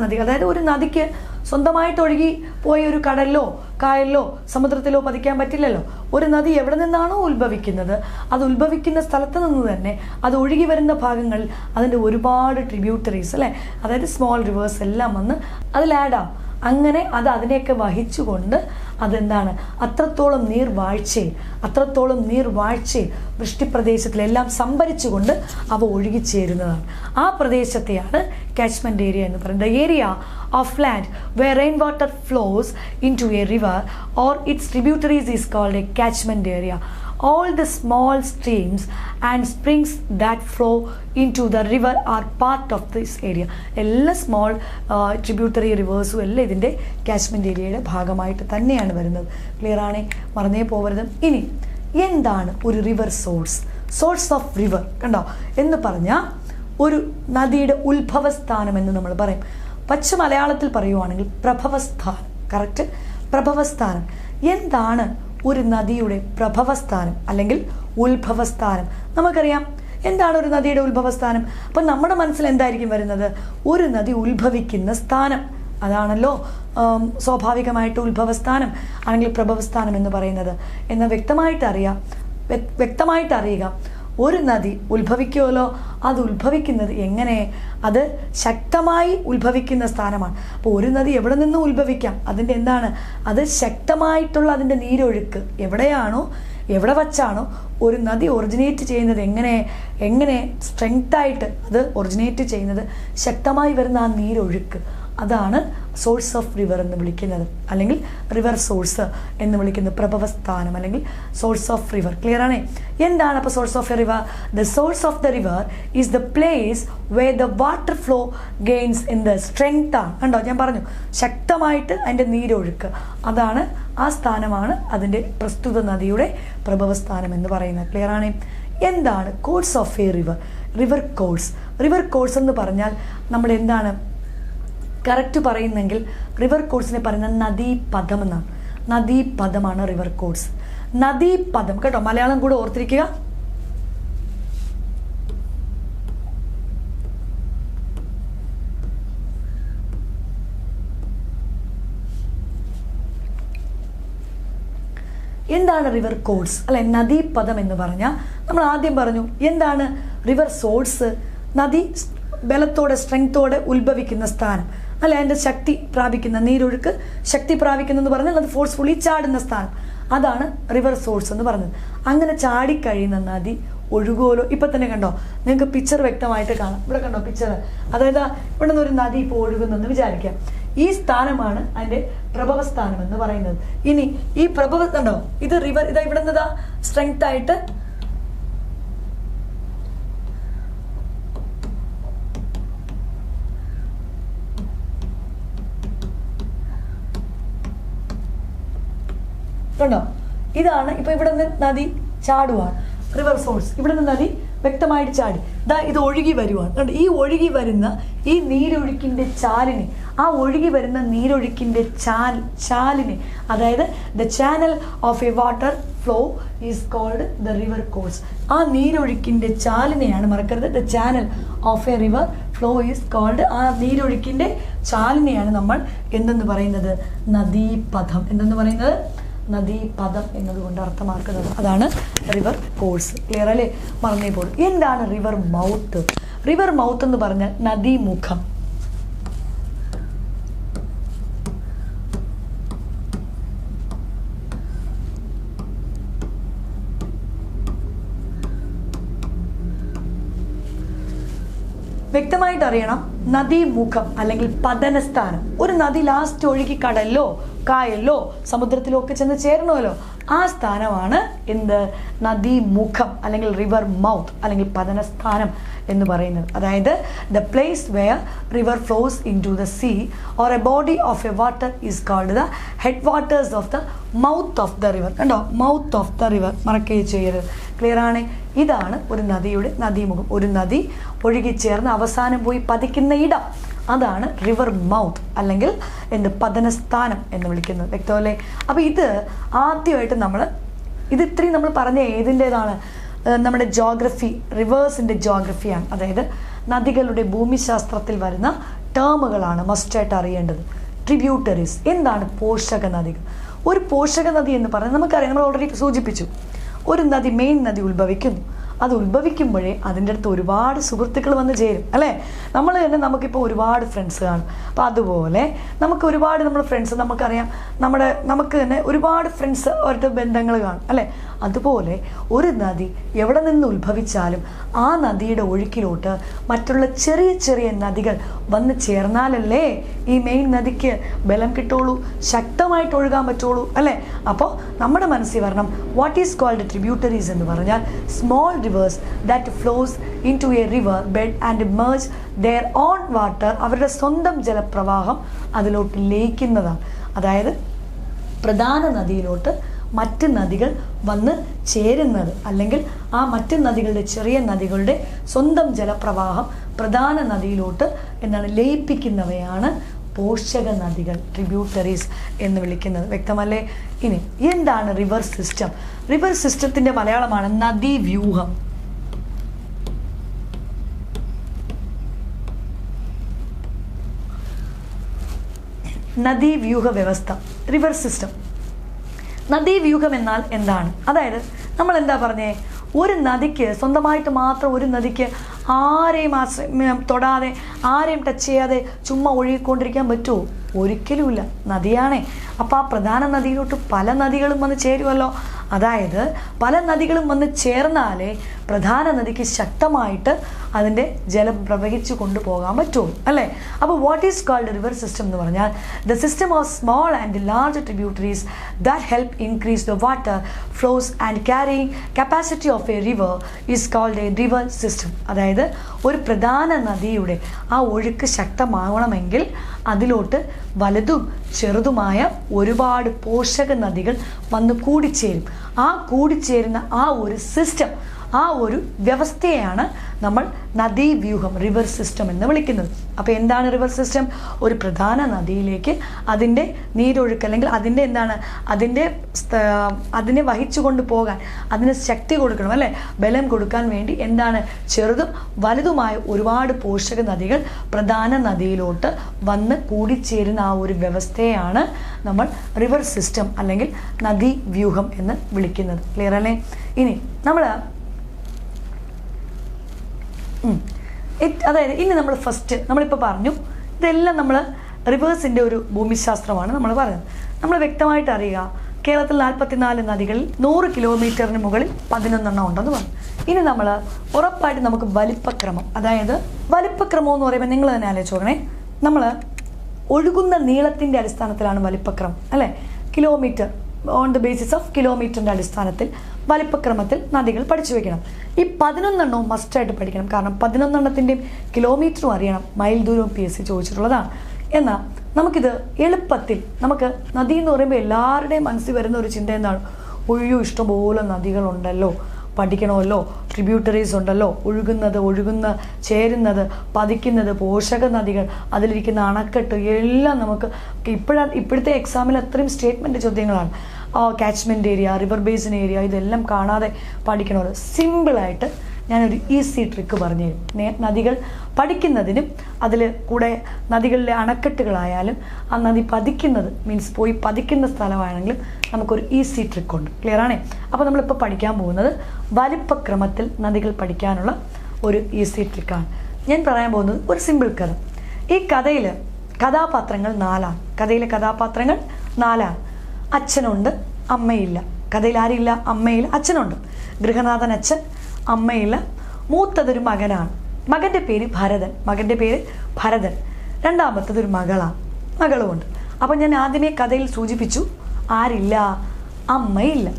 നദികൾ, അതായത് ഒരു നദിക്ക് സ്വന്തമായിട്ട് ഒഴുകി പോയ ഒരു കടലിലോ കായലിലോ സമുദ്രത്തിലോ പതിക്കാൻ പറ്റില്ലല്ലോ. ഒരു നദി എവിടെ നിന്നാണോ ഉത്ഭവിക്കുന്നത്, അത് ഉത്ഭവിക്കുന്ന സ്ഥലത്ത് നിന്ന് തന്നെ അത് ഒഴുകി വരുന്ന ഭാഗങ്ങളിൽ അതിൻ്റെ ഒരുപാട് ട്രിബ്യൂട്ടറീസ് അല്ലേ, അതായത് സ്മോൾ റിവേഴ്സ് എല്ലാം വന്ന് അതിൽ ആഡാം. അങ്ങനെ അതിനെയൊക്കെ വഹിച്ചുകൊണ്ട് അതെന്താണ് അത്രത്തോളം നീർവാഴ്ചയിൽ വൃഷ്ടിപ്രദേശത്തിലെല്ലാം സംഭരിച്ചുകൊണ്ട് അവ ഒഴുകിച്ചേരുന്നതാണ്. ആ പ്രദേശത്തെയാണ് കാച്ച്മെൻറ്റ് ഏരിയ എന്ന് പറയുന്നത്. The area of land where rainwater flows into a river or its tributaries is called a catchment area. All the small streams and springs that flow into the river are part of this area. എല്ലാ സ്മോൾ ട്രിബ്യൂട്ടറി റിവേഴ്സും എല്ലാം ഇതിൻ്റെ കാച്ച്മെൻറ്റ് ഏരിയയുടെ ഭാഗമായിട്ട് തന്നെയാണ് വരുന്നത്. ക്ലിയർ ആണേ, മറന്നേ പോകരുത്. ഇനി എന്താണ് ഒരു റിവർ സോഴ്സ് ഓഫ് റിവർ? കണ്ടോ എന്ന് പറഞ്ഞാൽ ഒരു നദിയുടെ ഉത്ഭവസ്ഥാനം എന്ന് നമ്മൾ പറയും. പച്ച മലയാളത്തിൽ പറയുവാണെങ്കിൽ പ്രഭവസ്ഥാനം. കറക്റ്റ്, പ്രഭവസ്ഥാനം. എന്താണ് ഒരു നദിയുടെ പ്രഭവസ്ഥാനം അല്ലെങ്കിൽ ഉത്ഭവസ്ഥാനം? നമുക്കറിയാം എന്താണ് ഒരു നദിയുടെ ഉത്ഭവസ്ഥാനം? അപ്പം നമ്മുടെ മനസ്സിൽ എന്തായിരിക്കും വരുന്നത്? ഒരു നദി ഉത്ഭവിക്കുന്ന സ്ഥാനം, അതാണല്ലോ സ്വാഭാവികമായിട്ട് ഉത്ഭവസ്ഥാനം അല്ലെങ്കിൽ പ്രഭവസ്ഥാനം എന്ന് പറയുന്നത്. എന്നാൽ വ്യക്തമായിട്ട് അറിയുക, ഒരു നദി ഉത്ഭവിക്കുമല്ലോ, അത് ഉത്ഭവിക്കുന്നത് എങ്ങനെ? അത് ശക്തമായി ഉത്ഭവിക്കുന്ന സ്ഥാനമാണ്. അപ്പോൾ ഒരു നദി എവിടെ നിന്നും ഉത്ഭവിക്കാം, അതിൻ്റെ എന്താണ്, അത് ശക്തമായിട്ടുള്ള അതിൻ്റെ നീരൊഴുക്ക് എവിടെ വച്ചാണോ ഒരു നദി ഒറിജിനേറ്റ് ചെയ്യുന്നത്, എങ്ങനെ സ്ട്രെങ്തായിട്ട് അത് ഒറിജിനേറ്റ് ചെയ്യുന്നത്, ശക്തമായി വരുന്ന ആ നീരൊഴുക്ക്, അതാണ് സോഴ്സ് ഓഫ് റിവർ എന്ന് വിളിക്കുന്നത്, അല്ലെങ്കിൽ റിവർ സോഴ്സ് എന്ന് വിളിക്കുന്നത്, പ്രഭവസ്ഥാനം അല്ലെങ്കിൽ സോഴ്സ് ഓഫ് റിവർ. ക്ലിയർ ആണേ? എന്താണ് അപ്പോൾ source of a river? The source of the river is the place where the water flow gains in the strength ആണ്. കണ്ടോ, ഞാൻ പറഞ്ഞു ശക്തമായിട്ട് അതിൻ്റെ നീരൊഴുക്ക്, അതാണ് ആ സ്ഥാനമാണ് അതിൻ്റെ പ്രസ്തുത നദിയുടെ പ്രഭവസ്ഥാനം എന്ന് പറയുന്നത്. ക്ലിയർ ആണേ? എന്താണ് course of a river? River course എന്ന് പറഞ്ഞാൽ നമ്മൾ എന്താണ് കറക്റ്റ് പറയുന്നെങ്കിൽ റിവർ കോഴ്സിനെ പറയുന്നത് നദീപഥം എന്നാണ്. നദീപഥമാണ് റിവർ കോഴ്സ്. നദീപഥം കേട്ടോ, മലയാളം കൂടെ ഓർത്തിരിക്കുക. എന്താണ് റിവർ കോഴ്സ് അല്ലെ നദീപഥം എന്ന് പറഞ്ഞാൽ? നമ്മൾ ആദ്യം പറഞ്ഞു എന്താണ് റിവർ സോഴ്സ്? നദി ബലത്തോടെ സ്ട്രെങ്തോടെ ഉത്ഭവിക്കുന്ന സ്ഥാനം അല്ലെ, അതിൻ്റെ ശക്തി പ്രാപിക്കുന്ന നീരൊഴുക്ക് ശക്തി പ്രാപിക്കുന്നെന്ന് പറഞ്ഞാൽ അത് ഫോഴ്സ്ഫുള്ളി ചാടുന്ന സ്ഥാനം, അതാണ് റിവർ സോഴ്സ് എന്ന് പറഞ്ഞത്. അങ്ങനെ ചാടിക്കഴിയുന്ന നദി ഒഴുകുമല്ലോ. ഇപ്പം തന്നെ കണ്ടോ, നിങ്ങൾക്ക് പിക്ചർ വ്യക്തമായിട്ട് കാണാം. ഇവിടെ കണ്ടോ പിക്ചർ, അതായത് ഇവിടെ നിന്ന് ഒരു നദി ഇപ്പോൾ ഒഴുകുന്നെന്ന് വിചാരിക്കാം. ഈ സ്ഥാനമാണ് അതിൻ്റെ പ്രഭവസ്ഥാനം എന്ന് പറയുന്നത്. ഇനി ഈ പ്രഭവ കണ്ടോ, ഇത് റിവർ, ഇതാ ഇവിടെ നിന്നതാ സ്ട്രെങ്ത് ആയിട്ട് കണ്ടോ, ഇതാണ് ഇപ്പൊ ഇവിടെ നിന്ന് നദി ചാടുവാണ്, റിവർ സോഴ്സ്. ഇവിടെ നിന്ന് നദി വ്യക്തമായിട്ട് ചാടി ഇത് ഒഴുകി വരുവാണ്. ഈ ഒഴുകി വരുന്ന ഈ നീരൊഴുക്കിന്റെ ചാലിനെ, ആ ഒഴുകി വരുന്ന നീരൊഴുക്കിന്റെ ചാലിനെ, അതായത് the channel of a water flow is called the river course. ആ നീരൊഴുക്കിന്റെ ചാലിനെയാണ്, മറക്കരുത്, the channel of a river flow is called, ആ നീരൊഴുക്കിന്റെ ചാലിനെയാണ് നമ്മൾ എന്തെന്ന് പറയുന്നത്? നദീപഥം. എന്തെന്ന് പറയുന്നത്? നദീപഥം എന്നതുകൊണ്ട് അർത്ഥമാക്കുന്നത് അതാണ് റിവർ കോഴ്സ്. ക്ലിയർ അല്ലേ? മറന്നേ പോലും. എന്താണ് റിവർ മൗത്ത്? റിവർ മൗത്ത് എന്ന് പറഞ്ഞാൽ നദീമുഖം. വ്യക്തമായിട്ട് അറിയണം, നദീമുഖം അല്ലെങ്കിൽ പതനസ്ഥാനം. ഒരു നദി ലാസ്റ്റ് ഒഴുകി കടലിലോ കായലിലോ സമുദ്രത്തിലോ ഒക്കെ ചെന്ന് ചേരണമല്ലോ, ആ സ്ഥാനമാണ് എന്ത്? നദീമുഖം അല്ലെങ്കിൽ റിവർ മൗത്ത് അല്ലെങ്കിൽ പതനസ്ഥാനം എന്ന് പറയുന്നത്. അതായത് the place where river flows in to the sea or a body of a water is called the headwaters of the mouth of the river. കണ്ടോ, മൗത്ത് ഓഫ് ദ റിവർ മറക്കുകയും ചെയ്യരുത്. ക്ലിയർ ആണ്? ഇതാണ് ഒരു നദിയുടെ നദീമുഖം. ഒരു നദി ഒഴുകിച്ചേർന്ന് അവസാനം പോയി പതിക്കുന്ന ഇടം, അതാണ് റിവർ മൗത്ത് അല്ലെങ്കിൽ പതനസ്ഥാനം എന്ന് വിളിക്കുന്നത്. വ്യക്തമല്ലേ? അപ്പോൾ ഇത് ആദ്യമായിട്ട് ഇത് ഇത്രയും നമ്മൾ പറഞ്ഞ ഏതിൻ്റെതാണ്? നമ്മുടെ ജോഗ്രഫി, റിവേഴ്സിൻ്റെ ജോഗ്രഫിയാണ്. അതായത് നദികളുടെ ഭൂമിശാസ്ത്രത്തിൽ വരുന്ന ടേമുകളാണ് മസ്റ്റായിട്ട് അറിയേണ്ടത്. ട്രിബ്യൂട്ടറീസ്, എന്താണ് പോഷക നദികൾ? ഒരു പോഷക നദി എന്ന് പറഞ്ഞാൽ നമുക്കറിയാം, നമ്മൾ ഓൾറെഡി സൂചിപ്പിച്ചു, ഒരു നദി, മെയിൻ നദി ഉത്ഭവിക്കുന്നു. അത് ഉത്ഭവിക്കുമ്പോഴേ അതിൻ്റെ അടുത്ത് ഒരുപാട് സുഹൃത്തുക്കൾ വന്ന് ചേരും അല്ലേ? നമ്മൾ തന്നെ നമുക്കിപ്പോൾ ഒരുപാട് ഫ്രണ്ട്സ് കാണും. അപ്പോൾ അതുപോലെ നമുക്ക് ഒരുപാട് നമ്മൾ ഫ്രണ്ട്സ്, നമുക്കറിയാം നമുക്ക് തന്നെ ഒരുപാട് ഫ്രണ്ട്സ് അവരുടെ ബന്ധങ്ങൾ കാണും അല്ലേ? അതുപോലെ ഒരു നദി എവിടെ നിന്ന് ഉത്ഭവിച്ചാലും ആ നദിയുടെ ഒഴുക്കിലോട്ട് മറ്റുള്ള ചെറിയ ചെറിയ നദികൾ വന്ന് ചേർന്നാലല്ലേ ഈ മെയിൻ നദിക്ക് ബലം കിട്ടുള്ളൂ, ശക്തമായിട്ട് ഒഴുകാൻ പറ്റുള്ളൂ അല്ലേ? അപ്പോൾ നമ്മുടെ മനസ്സിൽ വരണം, വാട്ട് ഈസ് കോൾഡ് ട്രിബ്യൂട്ടറീസ് എന്ന് പറഞ്ഞാൽ small rivers that flows into a river bed and merge their own water, അവരുടെ സ്വന്തം ജലപ്രവാഹം അതിലോട്ട് ലയിക്കുന്നതാണ്. അതായത് പ്രധാന നദിയിലോട്ട് മറ്റ് നദികൾ വന്ന് ചേരുന്നത്, അല്ലെങ്കിൽ ആ മറ്റ് നദികളുടെ ചെറിയ നദികളുടെ സ്വന്തം ജലപ്രവാഹം പ്രധാന നദിയിലോട്ട് ലയിപ്പിക്കുന്നവയാണ് പോഷക നദികൾ, ട്രിബ്യൂട്ടറീസ് എന്ന് വിളിക്കുന്നത്. വ്യക്തമല്ലേ? ഇനി എന്താണ് റിവർ സിസ്റ്റം? റിവർ സിസ്റ്റത്തിൻ്റെ മലയാളമാണ് നദീവ്യൂഹം. നദീവ്യൂഹ വ്യവസ്ഥ, റിവർ സിസ്റ്റം. നദീവ്യൂഹം എന്നാൽ എന്താണ്? അതായത് നമ്മൾ എന്താ പറഞ്ഞേ, ഒരു നദിക്ക് സ്വന്തമായിട്ട് മാത്രം ഒരു നദിക്ക് ആരെയും തൊടാതെ ആരെയും ടച്ച് ചെയ്യാതെ ചുമ്മാ ഒഴുകിക്കൊണ്ടിരിക്കാൻ പറ്റുമോ? ഒരിക്കലുമില്ല. നദിയാണേ. അപ്പോൾ ആ പ്രധാന നദിയിലോട്ട് പല നദികളും വന്ന് ചേരുമല്ലോ. അതായത് പല നദികളും വന്ന് ചേർന്നാലേ പ്രധാന നദിക്ക് ശക്തമായിട്ട് അതിൻ്റെ ജലം പ്രവഹിച്ചു കൊണ്ടുപോകാൻ പറ്റുള്ളൂ അല്ലേ? അപ്പോൾ what is called river system എന്ന് പറഞ്ഞാൽ the system of small and large tributaries that help increase the water flows and carrying capacity of a river is called a river system. അതായത് ഒരു പ്രധാന നദിയുടെ ആ ഒഴുക്ക് ശക്തമാവണമെങ്കിൽ അതിലോട്ട് വലുതും ചെറുതുമായ ഒരുപാട് പോഷക നദികൾ വന്ന് കൂടിച്ചേരും. ആ കൂടിച്ചേരുന്ന ആ ഒരു സിസ്റ്റം, ആ ഒരു വ്യവസ്ഥയാണ് നമ്മൾ നദീവ്യൂഹം, റിവർ സിസ്റ്റം എന്ന് വിളിക്കുന്നത്. അപ്പോൾ എന്താണ് റിവർ സിസ്റ്റം? ഒരു പ്രധാന നദിയിലേക്ക് അതിൻ്റെ നീരൊഴുക്ക് അല്ലെങ്കിൽ അതിനെ വഹിച്ചു കൊണ്ട് പോകാൻ അതിന് ശക്തി കൊടുക്കണം അല്ലേ, ബലം കൊടുക്കാൻ വേണ്ടി എന്താണ് ചെറുതും വലുതുമായ ഒരുപാട് പോഷക നദികൾ പ്രധാന നദിയിലോട്ട് വന്ന് കൂടിച്ചേരുന്ന ആ ഒരു വ്യവസ്ഥയാണ് നമ്മൾ റിവർ സിസ്റ്റം അല്ലെങ്കിൽ നദീവ്യൂഹം എന്ന് വിളിക്കുന്നത്. ക്ലിയർ അല്ലേ? ഇനി അതായത് ഇനി നമ്മൾ ഫസ്റ്റ് നമ്മളിപ്പോൾ പറഞ്ഞു ഇതെല്ലാം നമ്മൾ റിവേഴ്സിൻ്റെ ഒരു ഭൂമിശാസ്ത്രമാണ് നമ്മൾ പറയുന്നത്. നമ്മൾ വ്യക്തമായിട്ട് അറിയുക, കേരളത്തിൽ 44 നദികളിൽ 100 കിലോമീറ്ററിന് മുകളിൽ 11 ഉണ്ടെന്ന് പറഞ്ഞു. ഇനി നമ്മൾ ഉറപ്പായിട്ട് നമുക്ക് വലിപ്പക്രമം, അതായത് വലിപ്പക്രമം എന്ന് പറയുമ്പോൾ നിങ്ങൾ തന്നെ ആലോചിച്ച് നോക്കണേ, നമ്മൾ ഒഴുകുന്ന നീളത്തിൻ്റെ അടിസ്ഥാനത്തിലാണ് വലിപ്പക്രമം അല്ലേ? Kilometre on the basis of കിലോമീറ്ററിൻ്റെ അടിസ്ഥാനത്തിൽ വലിപ്പക്രമത്തിൽ നദികൾ പഠിച്ചു വെക്കണം. ഈ 11 മസ്റ്റായിട്ട് പഠിക്കണം. കാരണം 11 കിലോമീറ്ററും അറിയണം, മൈൽ ദൂരവും PSC ചോദിച്ചിട്ടുള്ളതാണ്. എന്നാൽ നമുക്കിത് എളുപ്പത്തിൽ നമുക്ക് നദി എന്ന് പറയുമ്പോൾ എല്ലാവരുടെയും മനസ്സിൽ വരുന്ന ഒരു ചിന്ത എന്താണ്? ഒഴിയോ ഇഷ്ടംപോലെ നദികളുണ്ടല്ലോ, പഠിക്കണമല്ലോ, ട്രിബ്യൂട്ടറീസ് ഉണ്ടല്ലോ, ചേരുന്നത്, പതിക്കുന്നത്, പോഷക നദികൾ, അതിലിരിക്കുന്ന അണക്കെട്ട് എല്ലാം നമുക്ക് ഇപ്പോഴത്തെ എക്സാമിൽ അത്രയും സ്റ്റേറ്റ്മെൻറ്റ് ചോദ്യങ്ങളാണ്. Catchment area, river basin area, ഇതെല്ലാം കാണാതെ പഠിക്കണമല്ലോ. സിമ്പിളായിട്ട് ഞാനൊരു ഈസി ട്രിക്ക് പറഞ്ഞു തരും. നദികൾ പഠിക്കുന്നതിനും അതിൽ കൂടെ നദികളിലെ അണക്കെട്ടുകളായാലും ആ നദി പതിക്കുന്നത് മീൻസ് പോയി പതിക്കുന്ന സ്ഥലമാണെങ്കിലും നമുക്കൊരു ഈസി ട്രിക്കുണ്ട്. ക്ലിയർ ആണേ? അപ്പോൾ നമ്മളിപ്പോൾ പഠിക്കാൻ പോകുന്നത് വലിപ്പക്രമത്തിൽ നദികൾ പഠിക്കാനുള്ള ഒരു ഈസി ട്രിക്കാണ്. ഞാൻ പറയാൻ പോകുന്നത് ഒരു സിമ്പിൾ കഥ. ഈ കഥയിൽ കഥാപാത്രങ്ങൾ 4 കഥയിലെ കഥാപാത്രങ്ങൾ 4. അച്ഛനുണ്ട്, അമ്മയില്ല. കഥയിൽ ആരില്ല? അമ്മയില്ല, അച്ഛനുണ്ട്. ഗൃഹനാഥൻ അച്ഛൻ, അമ്മയില്ല. മൂത്തതൊരു മകനാണ്, മകൻ്റെ പേര് ഭരതൻ. രണ്ടാമത്തതൊരു മകളുമുണ്ട്. അപ്പം ഞാൻ ആദ്യമേ കഥയിൽ സൂചിപ്പിച്ചു ആരില്ല? അമ്മയില്ല.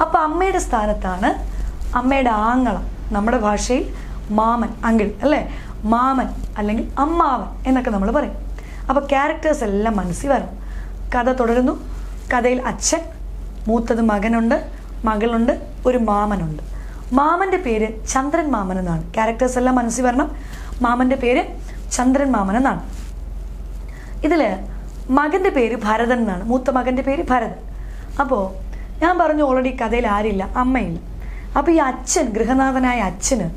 അപ്പം അമ്മയുടെ സ്ഥാനത്താണ് അമ്മയുടെ ആങ്ങള, നമ്മുടെ ഭാഷയിൽ മാമൻ, അങ്കിൾ അല്ലേ, മാമൻ അല്ലെങ്കിൽ അമ്മാവൻ എന്നൊക്കെ നമ്മൾ പറയും. അപ്പോൾ ക്യാരക്ടേഴ്സ് എല്ലാം മനസ്സിൽ വരണം. കഥ തുടരുന്നു. കഥയിൽ അച്ഛൻ, മൂത്തത് മകനുണ്ട്, മകളുണ്ട്, ഒരു മാമനുണ്ട്. മാമൻ്റെ പേര് ചന്ദ്രൻ മാമൻ എന്നാണ്. ക്യാരക്ടേഴ്സ് എല്ലാം മനസ്സിൽ വരണം. മാമൻ്റെ പേര് ചന്ദ്രൻ മാമൻ എന്നാണ്. ഇതിൽ മകൻ്റെ പേര് ഭരതൻ എന്നാണ്. മൂത്ത മകൻ്റെ പേര് ഭരതൻ. അപ്പോൾ ഞാൻ പറഞ്ഞു ഓൾറെഡി കഥയിൽ ആരില്ല? അമ്മയില്ല. അപ്പോൾ ഈ അച്ഛൻ, ഗൃഹനാഥനായ അച്ഛന്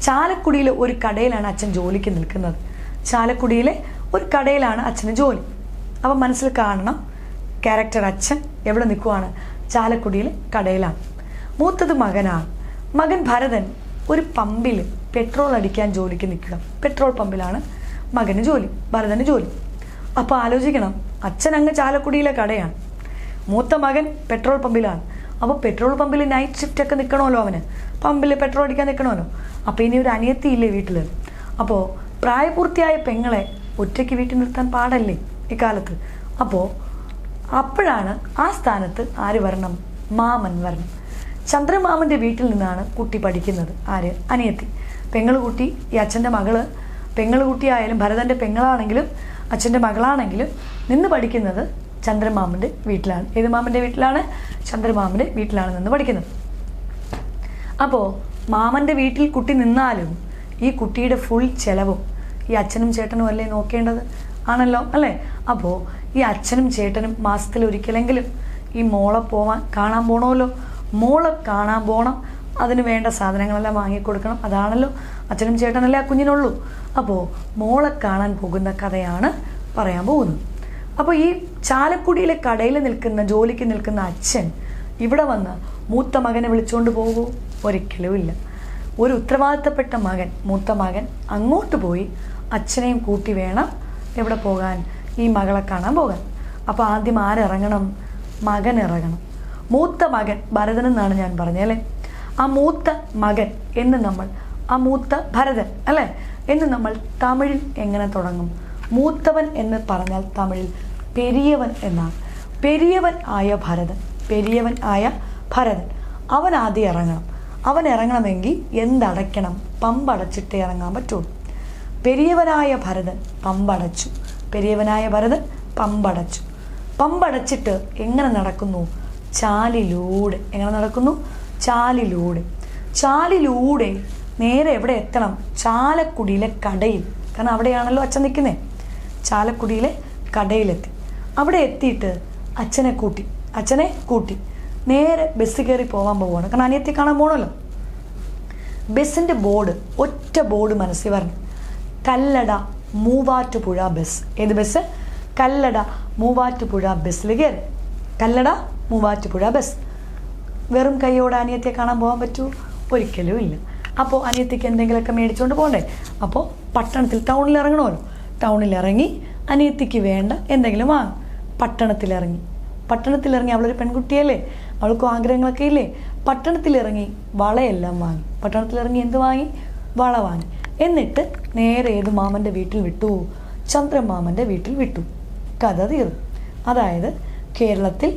ചാലക്കുടിയിലെ ഒരു കടയിലാണ് അച്ഛൻ ജോലിക്ക് നിൽക്കുന്നത്. ചാലക്കുടിയിലെ ഒരു കടയിലാണ് അച്ഛന് ജോലി. അപ്പം മനസ്സിൽ കാണണം, ക്യാരക്ടർ അച്ഛൻ എവിടെ നിൽക്കുവാണ്? ചാലക്കുടിയിൽ കടയിലാണ്. മൂത്തത് മകനാണ്. മകൻ ഭരതൻ ഒരു പമ്പിൽ പെട്രോൾ അടിക്കാൻ ജോലിക്ക് നിൽക്കുക. പെട്രോൾ പമ്പിലാണ് ഭരതന് ജോലി. അപ്പോൾ ആലോചിക്കണം, അച്ഛൻ അങ്ങ് ചാലക്കുടിയിലെ കടയാണ്, മൂത്ത മകൻ പെട്രോൾ പമ്പിലാണ്. അപ്പോൾ പെട്രോൾ പമ്പിൽ നൈറ്റ് ഷിഫ്റ്റ് ഒക്കെ നിൽക്കണമല്ലോ, അവന് പമ്പിൽ പെട്രോൾ അടിക്കാൻ നിൽക്കണമല്ലോ. അപ്പോൾ ഇനി ഒരു അനിയത്തിയില്ലേ വീട്ടിൽ? അപ്പോൾ പ്രായപൂർത്തിയായ പെങ്ങളെ ഒറ്റയ്ക്ക് വീട്ടിൽ നിർത്താൻ പാടല്ലേ ഇക്കാലത്ത്. അപ്പോഴാണ് ആ സ്ഥാനത്ത് ആര് വരണം? മാമൻ വരണം. ചന്ദ്രമാമൻ്റെ വീട്ടിൽ നിന്നാണ് കുട്ടി പഠിക്കുന്നത്. ആര്? അനിയത്തി. പെങ്ങളുകുട്ടി, ഈ അച്ഛൻ്റെ മകള് പെങ്ങളുകുട്ടിയായാലും ഭരതൻ്റെ പെങ്ങളാണെങ്കിലും അച്ഛൻ്റെ മകളാണെങ്കിലും നിന്ന് പഠിക്കുന്നത് ചന്ദ്രമാമൻ്റെ വീട്ടിലാണ്. ഏത് മാമൻ്റെ വീട്ടിലാണ്? ചന്ദ്രമാമൻ്റെ വീട്ടിലാണ് നിന്ന് പഠിക്കുന്നത്. അപ്പോൾ മാമൻ്റെ വീട്ടിൽ കുട്ടി നിന്നാലും ഈ കുട്ടിയുടെ ഫുൾ ചെലവും ഈ അച്ഛനും ചേട്ടനും അല്ലേ നോക്കേണ്ടത്? ആണല്ലോ അല്ലേ? അപ്പോൾ ഈ അച്ഛനും ചേട്ടനും മാസത്തിൽ ഒരിക്കലെങ്കിലും ഈ മോളെ കാണാൻ പോകണമല്ലോ. മോളെ കാണാൻ പോകണം, അതിന് വേണ്ട സാധനങ്ങളെല്ലാം വാങ്ങിക്കൊടുക്കണം. അതാണല്ലോ അച്ഛനും ചേട്ടനല്ലേ ആ കുഞ്ഞിനുള്ളൂ. അപ്പോൾ മോളെ കാണാൻ പോകുന്ന കഥയാണ് പറയാൻ പോകുന്നത്. അപ്പോൾ ഈ ചാലക്കുടിയിലെ കടയിൽ നിൽക്കുന്ന ജോലിക്ക് നിൽക്കുന്ന അച്ഛൻ ഇവിടെ വന്ന് മൂത്ത മകനെ വിളിച്ചുകൊണ്ട് പോകൂ? ഒരിക്കലും ഇല്ല. ഒരു ഉത്തരവാദിത്തപ്പെട്ട മകൻ, മൂത്ത മകൻ അങ്ങോട്ട് പോയി അച്ഛനെയും കൂട്ടി വേണം എവിടെ പോകാൻ? ഈ മകളെ കാണാൻ പോകാൻ. അപ്പോൾ ആദ്യം ആരിറങ്ങണം? മകൻ ഇറങ്ങണം. മൂത്ത മകൻ ഭരതൻ എന്നാണ് ഞാൻ പറഞ്ഞത് അല്ലേ? ആ മൂത്ത മകൻ എന്ന് നമ്മൾ, ആ മൂത്ത ഭരതൻ അല്ലേ എന്ന് നമ്മൾ തമിഴിൽ എങ്ങനെ തുടങ്ങും? മൂത്തവൻ എന്ന് പറഞ്ഞാൽ തമിഴിൽ പെരിയവൻ എന്നാണ്. പെരിയവൻ ആയ ഭരതൻ, പെരിയവൻ ആയ ഭരതൻ അവൻ ആദ്യം ഇറങ്ങണം. അവൻ ഇറങ്ങണമെങ്കിൽ എന്തടയ്ക്കണം? പമ്പടച്ചിട്ടേ ഇറങ്ങാൻ പറ്റുള്ളൂ. പെരിയവനായ ഭരതൻ പമ്പടച്ചു. പെരിയവനായ ഭരതൻ പമ്പടച്ചു. പമ്പടച്ചിട്ട് എങ്ങനെ നടക്കുന്നു? ചാലിലൂടെ. എങ്ങനെ നടക്കുന്നു? ചാലിലൂടെ. ചാലിലൂടെ നേരെ എവിടെ എത്തണം? ചാലക്കുടിയിലെ കടയിൽ. കാരണം അവിടെയാണല്ലോ അച്ഛൻ നിൽക്കുന്നത്. ചാലക്കുടിയിലെ കടയിലെത്തി. അവിടെ എത്തിയിട്ട് അച്ഛനെ കൂട്ടി നേരെ ബസ് കയറി പോകാൻ പോവുകയാണ്. കാരണം അനിയത്തി കാണാൻ പോകണമല്ലോ. ബസ്സിൻ്റെ ബോർഡ്, ഒറ്റ ബോർഡ് മനസ്സിൽ വരണം. കല്ലട മൂവാറ്റുപുഴ ബസ്. ഏത് ബസ്? കല്ലട മൂവാറ്റുപുഴ ബസ്സിൽ കയറി. കല്ലട മൂവാറ്റുപുഴ ബസ്. വെറും കൈയോടെ അനിയത്തിയെ കാണാൻ പോകാൻ പറ്റൂ? ഒരിക്കലും ഇല്ല. അപ്പോൾ അനിയത്തിക്ക് എന്തെങ്കിലുമൊക്കെ മേടിച്ചുകൊണ്ട് പോകണ്ടേ? അപ്പോൾ പട്ടണത്തിൽ, ടൗണിൽ ഇറങ്ങണമല്ലോ. ടൗണിൽ ഇറങ്ങി അനിയത്തിക്ക് വേണ്ട എന്തെങ്കിലും വാങ്ങും. പട്ടണത്തിലിറങ്ങി അവളൊരു പെൺകുട്ടിയല്ലേ, അവൾക്കും ആഗ്രഹങ്ങളൊക്കെ ഇല്ലേ? പട്ടണത്തിലിറങ്ങി വളയെല്ലാം വാങ്ങി. പട്ടണത്തിലിറങ്ങി എന്ത് വാങ്ങി? വള വാങ്ങി. എന്നിട്ട് നേരെ ഏത് മാമൻ്റെ വീട്ടിൽ വിട്ടു? ചന്ദ്രമാമൻ്റെ വീട്ടിൽ വിട്ടു. കഥ തീർന്നു. അതായത് കേരളത്തിൽ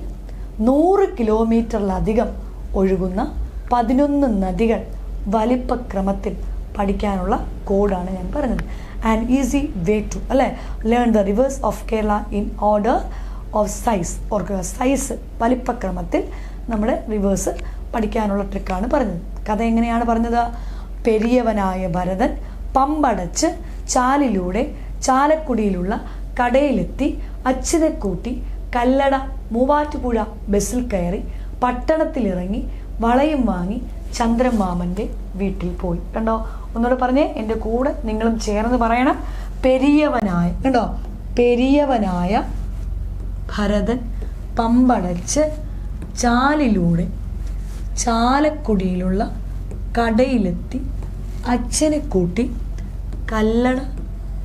100 കിലോമീറ്ററിലധികം ഒഴുകുന്ന 11 നദികൾ വലിപ്പക്രമത്തിൽ പഠിക്കാനുള്ള കോഡാണ് ഞാൻ പറഞ്ഞത്. ആൻഡ് ഈസി വേ ടു അല്ലേ learn the reverse of Kerala in order of size. ഓർക്കുക, സൈസ് വലിപ്പക്രമത്തിൽ നമ്മുടെ റിവേഴ്സ് പഠിക്കാനുള്ള ട്രിക്കാണ് പറഞ്ഞത്. കഥ എങ്ങനെയാണ് പറഞ്ഞത്? പെരിയവനായ ഭരതൻ പമ്പടച്ച് ചാലിലൂടെ ചാലക്കുടിയിലുള്ള കടയിലെത്തി അച്ഛനെ കൂട്ടി കല്ലട മൂവാറ്റുപുഴ ബസ്സിൽ കയറി പട്ടണത്തിലിറങ്ങി വളയും വാങ്ങി ചന്ദ്രമാമൻ്റെ വീട്ടിൽ പോയി. കണ്ടോ? ഒന്നുകൂടെ പറഞ്ഞേ, എൻ്റെ കൂടെ നിങ്ങളും ചേർന്ന് പറയണം. പെരിയവനായ, കണ്ടോ? പെരിയവനായ ഭരതൻ പമ്പടച്ച് ചാലിലൂടെ ചാലക്കുടിയിലുള്ള കടയിലെത്തി അച്ഛനെ കൂട്ടി കല്ലട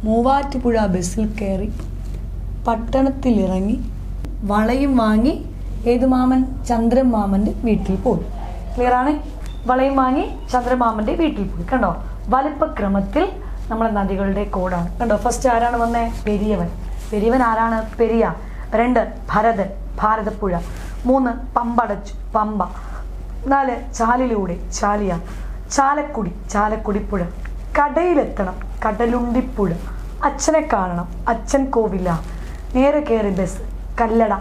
മൂവാറ്റുപുഴ ബസ്സിൽ കയറി പട്ടണത്തിലിറങ്ങി വളയും വാങ്ങി ഏത് മാമൻ? ചന്ദ്രമാമൻ്റെ വീട്ടിൽ പോയി. ക്ലിയറാണ്? വളയും വാങ്ങി ചന്ദ്രമാമൻ്റെ വീട്ടിൽ പോയി. കണ്ടോ? വലിപ്പക്രമത്തിൽ നമ്മളെ നദികളുടെ കോഡാണ്. കണ്ടോ? ഫസ്റ്റ് ആരാണ് വന്നേ? പെരിയവൻ. പെരിയവൻ ആരാണ്? പെരിയാർ. 2 ഭരതൻ, ഭാരതപ്പുഴ. 3 പമ്പടച്ചു, പമ്പ. 4 ചാലിലൂടെ, ചാലിയാർ. ചാലക്കുടി, ചാലക്കുടിപ്പുഴ. കടയിലെത്തണം, കടലുണ്ടിപ്പുഴ. അച്ഛനെ കാണണം, അച്ഛൻ കോവിലാർ. നേരെ കയറി ബസ് കല്ലട,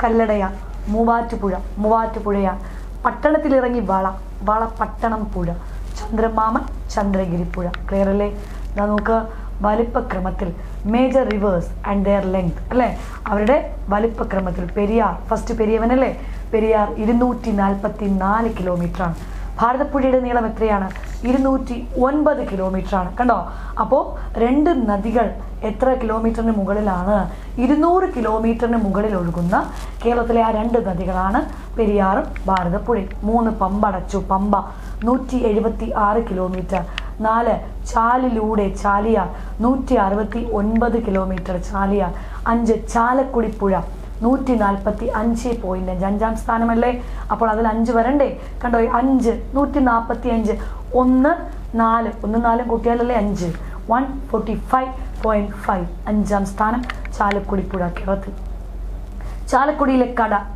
കല്ലടയാർ. മൂവാറ്റുപുഴ, മൂവാറ്റുപുഴയാർ. പട്ടണത്തിലിറങ്ങി വള പട്ടണം പുഴ. ചന്ദ്രമാമൻ, ചന്ദ്രഗിരിപ്പുഴ. ക്ലിയർ അല്ലേ? ഇതാ നോക്ക്, വലിപ്പക്രമത്തിൽ major rivers and their length അല്ലേ, അവരുടെ വലിപ്പക്രമത്തിൽ. പെരിയാർ ഫസ്റ്റ്, പെരിയവനല്ലേ? പെരിയാർ 244 കിലോമീറ്ററാണ്. ഭാരതപ്പുഴയുടെ നീളം എത്രയാണ്? 209 കിലോമീറ്ററാണ്. കണ്ടോ? അപ്പോൾ 2 നദികൾ എത്ര കിലോമീറ്ററിന് മുകളിലാണ്? 200 കിലോമീറ്ററിന് മുകളിൽ ഒഴുകുന്ന കേരളത്തിലെ ആ 2 നദികളാണ് പെരിയാറും ഭാരതപ്പുഴയും. 3 പമ്പടച്ചു, പമ്പ 176 കിലോമീറ്റർ. 4 ചാലിലൂടെ, ചാലിയാർ 169 കിലോമീറ്റർ, ചാലിയാർ. 5 ചാലക്കുടിപ്പുഴ 145.5, 5-ാം സ്ഥാനമല്ലേ? അപ്പോൾ അതിൽ 5 വരണ്ടേ? കണ്ടോ? 5 145, 1 4, 1 4 കൂട്ടിയാലല്ലേ 5, 145.5. 5-ാം സ്ഥാനം ചാലക്കുടിപ്പുഴ കേരളത്തിൽ. ചാലക്കുടിയിലെ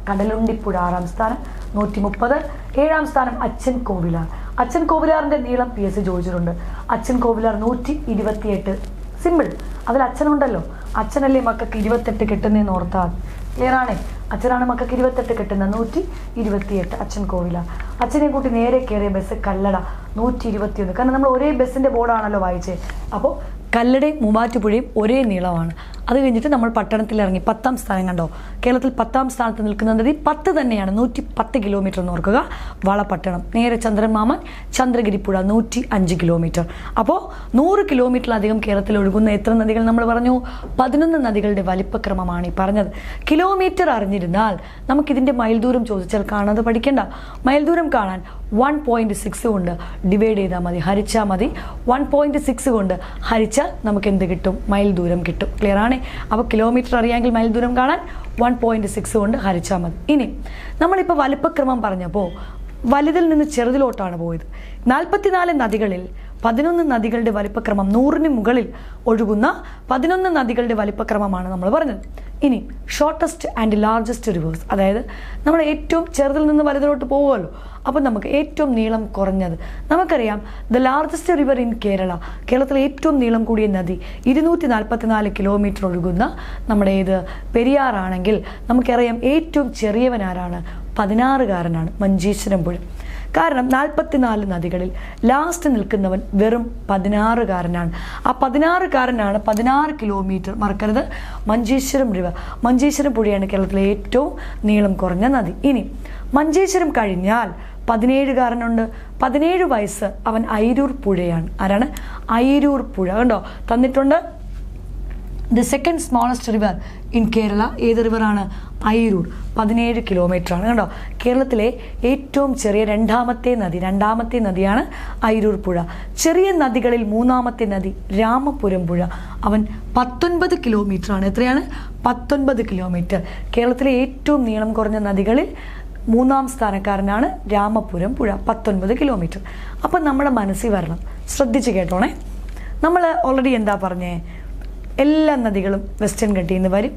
കടലുണ്ടിപ്പുഴ 6-ാം സ്ഥാനം 130. 7-ാം സ്ഥാനം അച്ഛൻ കോവിലാർ. അച്ഛൻ കോവിലാറിൻ്റെ നീളം PS ചോദിച്ചിട്ടുണ്ട്. അച്ഛൻ കോവിലാർ 128. സിമ്പിൾ, അതിൽ അച്ഛനുണ്ടല്ലോ. അച്ഛനല്ലേ മക്കൾക്ക് 28 കിട്ടുന്നതെന്ന് ഓർത്താൽ. ക്ലിയർ ആണേ? അച്ഛനാണ് മക്കൾക്ക് 28 കിട്ടുന്നത്. 128 അച്ഛൻ കോവിലാർ. അച്ഛനെ കൂട്ടി നേരെ കയറിയ ബസ് കല്ലട 121. കാരണം നമ്മൾ ഒരേ ബസ്സിൻ്റെ ബോർഡാണല്ലോ വായിച്ചത്. അപ്പോൾ കല്ലടയും മൂവാറ്റുപുഴയും ഒരേ നീളമാണ്. അത് കഴിഞ്ഞിട്ട് നമ്മൾ പട്ടണത്തിൽ ഇറങ്ങി 10ാം സ്ഥാനം കണ്ടോ. കേരളത്തിൽ 10ാം സ്ഥാനത്ത് നിൽക്കുന്ന നദി 10 തന്നെയാണ്, 110 കിലോമീറ്റർ എന്ന് ഓർക്കുക. വളപട്ടണം. നേരെ ചന്ദ്രമാമൻ ചന്ദ്രഗിരിപ്പുഴ 105 കിലോമീറ്റർ. അപ്പോൾ 100 കിലോമീറ്ററിലധികം കേരളത്തിൽ ഒഴുകുന്ന എത്ര നദികൾ നമ്മൾ പറഞ്ഞു? 11 നദികളുടെ വലിപ്പക്രമമാണ് ഈ പറഞ്ഞത്. കിലോമീറ്റർ അറിഞ്ഞിരുന്നാൽ നമുക്കിതിൻ്റെ മൈൽ ദൂരം ചോദിച്ചാൽ കാണാതെ പഠിക്കേണ്ട. മൈൽ ദൂരം കാണാൻ 1.6 കൊണ്ട് ഡിവൈഡ് ചെയ്താൽ മതി, ഹരിച്ചാൽ മതി. 1.6 കൊണ്ട് ഹരിച്ചാൽ നമുക്ക് എന്ത് കിട്ടും? മൈൽ ദൂരം കിട്ടും. ക്ലിയർ ആണ്? അപ്പോൾ കിലോമീറ്റർ അറിയാമെങ്കിൽ മൈൽ ദൂരം കാണാൻ 1.6 കൊണ്ട് ഹരിച്ചാൽ മതി. ഇനി നമ്മളിപ്പോൾ വലിപ്പക്രമം പറഞ്ഞപ്പോൾ വലുതിൽ നിന്ന് ചെറുതിലോട്ടാണ് പോയത്. 44 നദികളിൽ 11 നദികളുടെ വലിപ്പക്രമം, 100ന് മുകളിൽ ഒഴുകുന്ന 11 നദികളുടെ വലിപ്പക്രമമാണ് നമ്മൾ പറഞ്ഞത്. ഇനി ഷോർട്ടസ്റ്റ് ആൻഡ് ലാർജസ്റ്റ് റിവേഴ്സ്, അതായത് നമ്മൾ ഏറ്റവും ചെറുതിൽ നിന്ന് വലുതിലോട്ട് പോകുമല്ലോ. അപ്പം നമുക്ക് ഏറ്റവും നീളം കുറഞ്ഞത് നമുക്കറിയാം. ദ ലാർജസ്റ്റ് റിവർ ഇൻ കേരളത്തിലെ ഏറ്റവും നീളം കൂടിയ നദി 244 കിലോമീറ്റർ ഒഴുകുന്ന നമ്മുടെ ഇത് പെരിയാറാണെങ്കിൽ നമുക്കറിയാം ഏറ്റവും ചെറിയവനാരാണ്? 16കാരനാണ്, മഞ്ചേശ്വരം പുഴ. കാരണം 44 നദികളിൽ ലാസ്റ്റ് നിൽക്കുന്നവൻ വെറും 16കാരനാണ്. ആ 16കാരനാണ് 16 കിലോമീറ്റർ. മറക്കരുത്, മഞ്ചേശ്വരം റിവർ, മഞ്ചേശ്വരം പുഴയാണ് കേരളത്തിലെ ഏറ്റവും നീളം കുറഞ്ഞ നദി. ഇനി മഞ്ചേശ്വരം കഴിഞ്ഞാൽ 17കാരനുണ്ട്. 17 വയസ്സ്, അവൻ അയിരൂർ പുഴയാണ്. ആരാണ്? അയിരൂർ പുഴ. കണ്ടോ തന്നിട്ടുണ്ട്. The second smallest river in Kerala ഏത് റിവറാണ്? അയിരൂർ. 17 കിലോമീറ്റർ ആണ്. കണ്ടോ കേരളത്തിലെ ഏറ്റവും ചെറിയ രണ്ടാമത്തെ നദിയാണ് അയിരൂർ പുഴ. ചെറിയ നദികളിൽ 3ാമത്തെ നദി രാമപുരം പുഴ. അവൻ 19 കിലോമീറ്റർ ആണ്. എത്രയാണ്? 19 കിലോമീറ്റർ. കേരളത്തിലെ ഏറ്റവും നീളം കുറഞ്ഞ നദികളിൽ 3ാം സ്ഥാനക്കാരനാണ് രാമപുരം പുഴ, 19 കിലോമീറ്റർ. അപ്പം നമ്മുടെ മനസ്സിൽ വരണം, ശ്രദ്ധിച്ച് കേട്ടോണേ. നമ്മൾ ഓൾറെഡി എന്താ പറഞ്ഞേ? എല്ലാ നദികളും വെസ്റ്റേൺ ഘട്ടിൽ നിന്ന് വരും,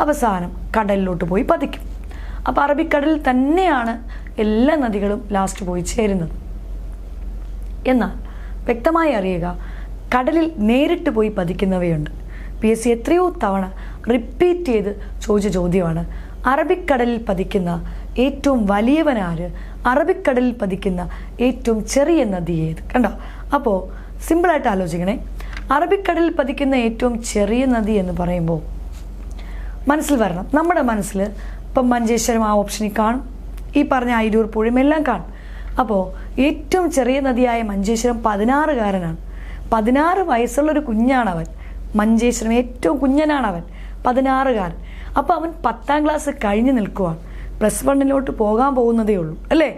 അവസാനം കടലിലോട്ട് പോയി പതിക്കും. അപ്പോൾ അറബിക്കടലിൽ തന്നെയാണ് എല്ലാ നദികളും ലാസ്റ്റ് പോയി ചേരുന്നത്. എന്നാൽ വ്യക്തമായി അറിയുക, കടലിൽ നേരിട്ട് പോയി പതിക്കുന്നവയുണ്ട്. PSC എത്രയോ തവണ റിപ്പീറ്റ് ചെയ്ത് ചോദിച്ച ചോദ്യമാണ്. അറബിക്കടലിൽ പതിക്കുന്ന ഏറ്റവും വലിയവനാര്? അറബിക്കടലിൽ പതിക്കുന്ന ഏറ്റവും ചെറിയ നദി ഏത്? കണ്ടോ? അപ്പോൾ സിമ്പിളായിട്ട് ആലോചിക്കണേ. അറബിക്കടലിൽ പതിക്കുന്ന ഏറ്റവും ചെറിയ നദി എന്ന് പറയുമ്പോൾ മനസ്സിൽ വരണം, നമ്മുടെ മനസ്സിൽ ഇപ്പം മഞ്ചേശ്വരം ആ ഓപ്ഷനിൽ കാണും, ഈ പറഞ്ഞ അയിരൂർ പുഴയും എല്ലാം കാണും. അപ്പോൾ ഏറ്റവും ചെറിയ നദിയായ മഞ്ചേശ്വരം 16കാരനാണ്. 16 വയസ്സുള്ളൊരു കുഞ്ഞാണവൻ. മഞ്ചേശ്വരം ഏറ്റവും കുഞ്ഞനാണവൻ, 16കാരൻ. അപ്പോൾ അവൻ 10ാം ക്ലാസ് കഴിഞ്ഞ് നിൽക്കുവാണ്, +1 പോകാൻ പോകുന്നതേ ഉള്ളൂ അല്ലേ.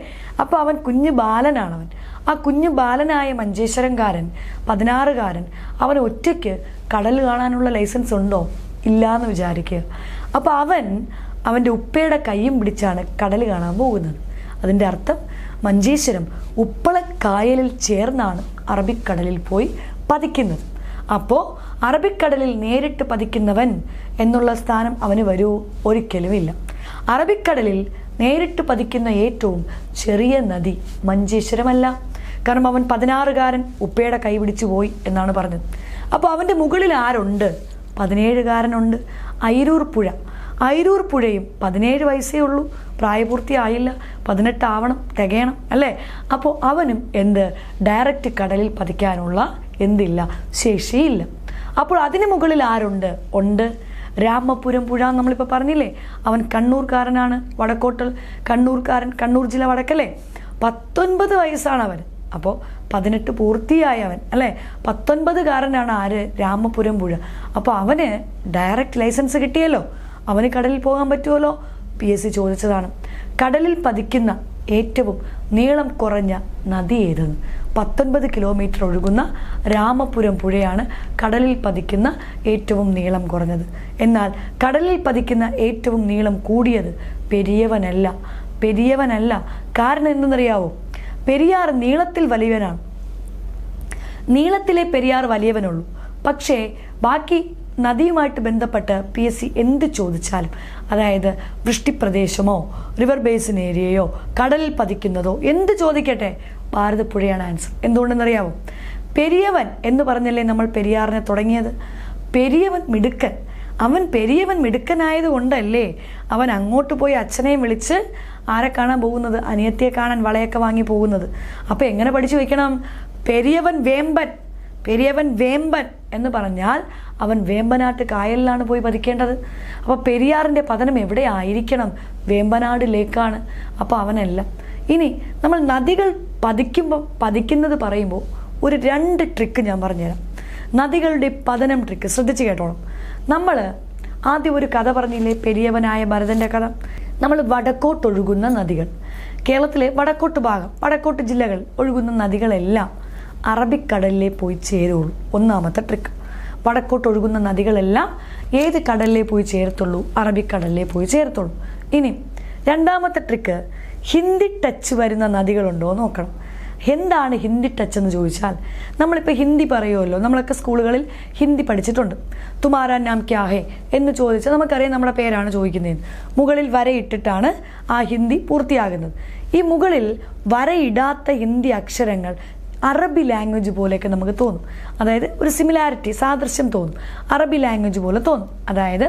അപ്പോൾ അവൻ കുഞ്ഞു ബാലനാണവൻ. ആ കുഞ്ഞു ബാലനായ മഞ്ചേശ്വരംകാരൻ 16കാരൻ അവൻ ഒറ്റയ്ക്ക് കടൽ കാണാനുള്ള ലൈസൻസ് ഉണ്ടോ? ഇല്ലയെന്ന് വിചാരിക്കുക. അപ്പോൾ അവൻ്റെ ഉപ്പയുടെ കൈയും പിടിച്ചാണ് കടൽ കാണാൻ പോകുന്നത്. അതിൻ്റെ അർത്ഥം മഞ്ചേശ്വരം ഉപ്പളക്കായലിൽ ചേർന്നാണ് അറബിക്കടലിൽ പോയി പതിക്കുന്നത്. അപ്പോൾ അറബിക്കടലിൽ നേരിട്ട് പതിക്കുന്നവൻ എന്നുള്ള സ്ഥാനം അവന് വരുമോ? ഒരിക്കലുമില്ല. അറബിക്കടലിൽ നേരിട്ട് പതിക്കുന്ന ഏറ്റവും ചെറിയ നദി മഞ്ചേശ്വരമല്ല. കാരണം അവൻ 16കാരൻ ഉപ്പയുടെ കൈ പിടിച്ചു പോയി എന്നാണ് പറഞ്ഞത്. അപ്പോൾ അവൻ്റെ മുകളിൽ ആരുണ്ട്? 17കാരനുണ്ട്. അയിരൂർ പുഴയും 17 വയസ്സേ ഉള്ളൂ, പ്രായപൂർത്തിയായില്ല, 18 ആവണം, തികയണം അല്ലേ. അപ്പോൾ അവനും ഡയറക്റ്റ് കടലിൽ പതിക്കാനുള്ള ശേഷിയില്ല. അപ്പോൾ അതിന് മുകളിൽ ആരുണ്ട്? ഉണ്ട് രാമപുരം പുഴ. നമ്മളിപ്പോൾ പറഞ്ഞില്ലേ, അവൻ കണ്ണൂർക്കാരനാണ്, വടക്കോട്ടൽ കണ്ണൂർക്കാരൻ, കണ്ണൂർ ജില്ല വടക്കല്ലേ. 19 വയസ്സാണ് അവൻ. അപ്പോൾ 18 പൂർത്തിയായവൻ അല്ലേ. 19കാരനാണ് ആര്? രാമപുരം പുഴ. അപ്പോൾ അവന് ഡയറക്റ്റ് ലൈസൻസ് കിട്ടിയല്ലോ, അവന് കടലിൽ പോകാൻ പറ്റുമല്ലോ. PSC ചോദിച്ചതാണ്. കടലിൽ പതിക്കുന്ന ഏറ്റവും നീളം കുറഞ്ഞ നദി ഏതെന്ന്? 19 കിലോമീറ്റർ ഒഴുകുന്ന രാമപുരം പുഴയാണ് കടലിൽ പതിക്കുന്ന ഏറ്റവും നീളം കുറഞ്ഞത്. എന്നാൽ കടലിൽ പതിക്കുന്ന ഏറ്റവും നീളം കൂടിയത് പെരിയവനല്ല. കാരണം എന്തെന്നറിയാവോ? പെരിയാർ നീളത്തിൽ വലിയവനാണ്. നീളത്തിലെ പെരിയാർ വലിയവനുള്ളൂ. പക്ഷേ ബാക്കി നദിയുമായിട്ട് ബന്ധപ്പെട്ട് PSC എന്ത് ചോദിച്ചാലും, അതായത് വൃഷ്ടിപ്രദേശമോ റിവർ ബേസിൻ ഏരിയയോ കടലിൽ പതിക്കുന്നതോ എന്ത് ചോദിക്കട്ടെ, ഭാരതപ്പുഴയാണ് ആൻസർ. എന്തുകൊണ്ടെന്നറിയാവോ? പെരിയവൻ എന്ന് പറഞ്ഞല്ലേ നമ്മൾ പെരിയാറിനെ തുടങ്ങിയത്. പെരിയവൻ മിടുക്കനായത് കൊണ്ടല്ലേ അവൻ അങ്ങോട്ട് പോയി അച്ഛനെയും വിളിച്ച് ആരെ കാണാൻ പോകുന്നത്? അനിയത്തിയെ കാണാൻ വളയൊക്കെ വാങ്ങി പോകുന്നത്. അപ്പോൾ എങ്ങനെ പഠിച്ചു വയ്ക്കണം? പെരിയവൻ വേമ്പൻ എന്ന് പറഞ്ഞാൽ അവൻ വേമ്പനാട്ട് കായലിലാണ് പോയി പതിക്കേണ്ടത്. അപ്പോൾ പെരിയാറിൻ്റെ പതനം എവിടെ ആയിരിക്കണം? വേമ്പനാട് ലേക്കാണ്. അപ്പോൾ അവനല്ല. ഇനി നമ്മൾ നദികൾ പതിക്കുന്നത് പറയുമ്പോൾ ഒരു 2 ട്രിക്ക് ഞാൻ പറഞ്ഞുതരാം. നദികളുടെ പതനം ട്രിക്ക് ശ്രദ്ധിച്ച് കേട്ടോണം. നമ്മൾ ആദ്യം ഒരു കഥ പറഞ്ഞില്ലേ, പെരിയവനായ ഭരതൻ്റെ കഥ. നമ്മൾ വടക്കോട്ടൊഴുകുന്ന നദികൾ, കേരളത്തിലെ വടക്കോട്ട് ഭാഗം, വടക്കോട്ട് ജില്ലകൾ ഒഴുകുന്ന നദികളെല്ലാം അറബിക്കടലിലേ പോയി ചേരുള്ളൂ. ഒന്നാമത്തെ ട്രിക്ക്. വടക്കോട്ടൊഴുകുന്ന നദികളെല്ലാം ഏത് കടലിലേ പോയി ചേരത്തുള്ളൂ? അറബിക്കടലിലേ പോയി ചേരത്തുള്ളൂ. ഇനി രണ്ടാമത്തെ ട്രിക്ക്, ഹിന്ദി ടച്ച് വരുന്ന നദികളുണ്ടോ നോക്കണം. എന്താണ് ഹിന്ദി ടച്ച് എന്ന് ചോദിച്ചാൽ, നമ്മളിപ്പോൾ ഹിന്ദി പറയുമല്ലോ, നമ്മളൊക്കെ സ്കൂളുകളിൽ ഹിന്ദി പഠിച്ചിട്ടുണ്ട്. തുമാരാ നാം ക്യാ ഹേ എന്ന് ചോദിച്ചാൽ നമുക്കറിയാം നമ്മുടെ പേരാണ് ചോദിക്കുന്നത്. മുകളിൽ വരയിട്ടിട്ടാണ് ആ ഹിന്ദി പൂർത്തിയാകുന്നത്. ഈ മുകളിൽ വരയിടാത്ത ഹിന്ദി അക്ഷരങ്ങൾ അറബി ലാംഗ്വേജ് പോലെയൊക്കെ നമുക്ക് തോന്നും. അതായത് ഒരു സിമിലാരിറ്റി, സാദൃശ്യം തോന്നും. അറബി ലാംഗ്വേജ് പോലെ തോന്നും. അതായത്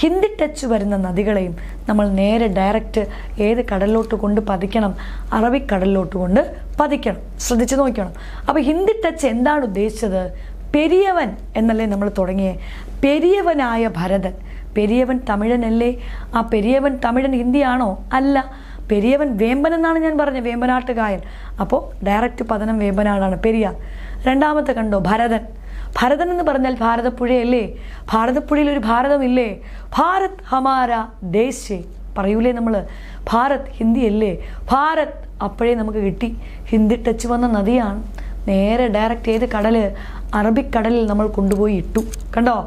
ഹിന്ദി ടച്ച് വരുന്ന നദികളെയും നമ്മൾ നേരെ ഡയറക്റ്റ് ഏത് കടലിലോട്ട് കൊണ്ട് പതിക്കണം? അറബിക്കടലിലോട്ട് കൊണ്ട് പതിക്കണം. ശ്രദ്ധിച്ച് നോക്കണം. അപ്പോൾ ഹിന്ദി ടച്ച് എന്താണ് ഉദ്ദേശിച്ചത്? പെരിയവൻ എന്നല്ലേ നമ്മൾ തുടങ്ങിയേ? പെരിയവനായ ഭരതൻ. പെരിയവൻ തമിഴനല്ലേ? ആ പെരിയവൻ തമിഴൻ ഹിന്ദിയാണോ? അല്ല. പെരിയവൻ വേമ്പൻ എന്നാണ് ഞാൻ പറഞ്ഞത്, വേമ്പനാട്ട് കായൽ. അപ്പോൾ ഡയറക്റ്റ് പതനം വേമ്പനാടാണ്, പെരിയാർ. രണ്ടാമത്തെ കണ്ടോ, ഭരതൻ. ഭരതൻ എന്ന് പറഞ്ഞാൽ ഭാരതപ്പുഴയല്ലേ? ഭാരതപ്പുഴയിൽ ഒരു ഭാരതമില്ലേ? ഭാരത് ഹമാര ദേശേ പറയൂലേ നമ്മൾ. ഭാരത് ഹിന്ദിയല്ലേ? ഭാരത് അപ്പോഴേ നമുക്ക് കിട്ടി. ഹിന്ദി ടച്ച് വന്ന നദിയാണ്. നേരെ ഡയറക്റ്റ് ഏത് കടല്? അറബിക്കടലിൽ നമ്മൾ കൊണ്ടുപോയി ഇട്ടു. കണ്ടോ?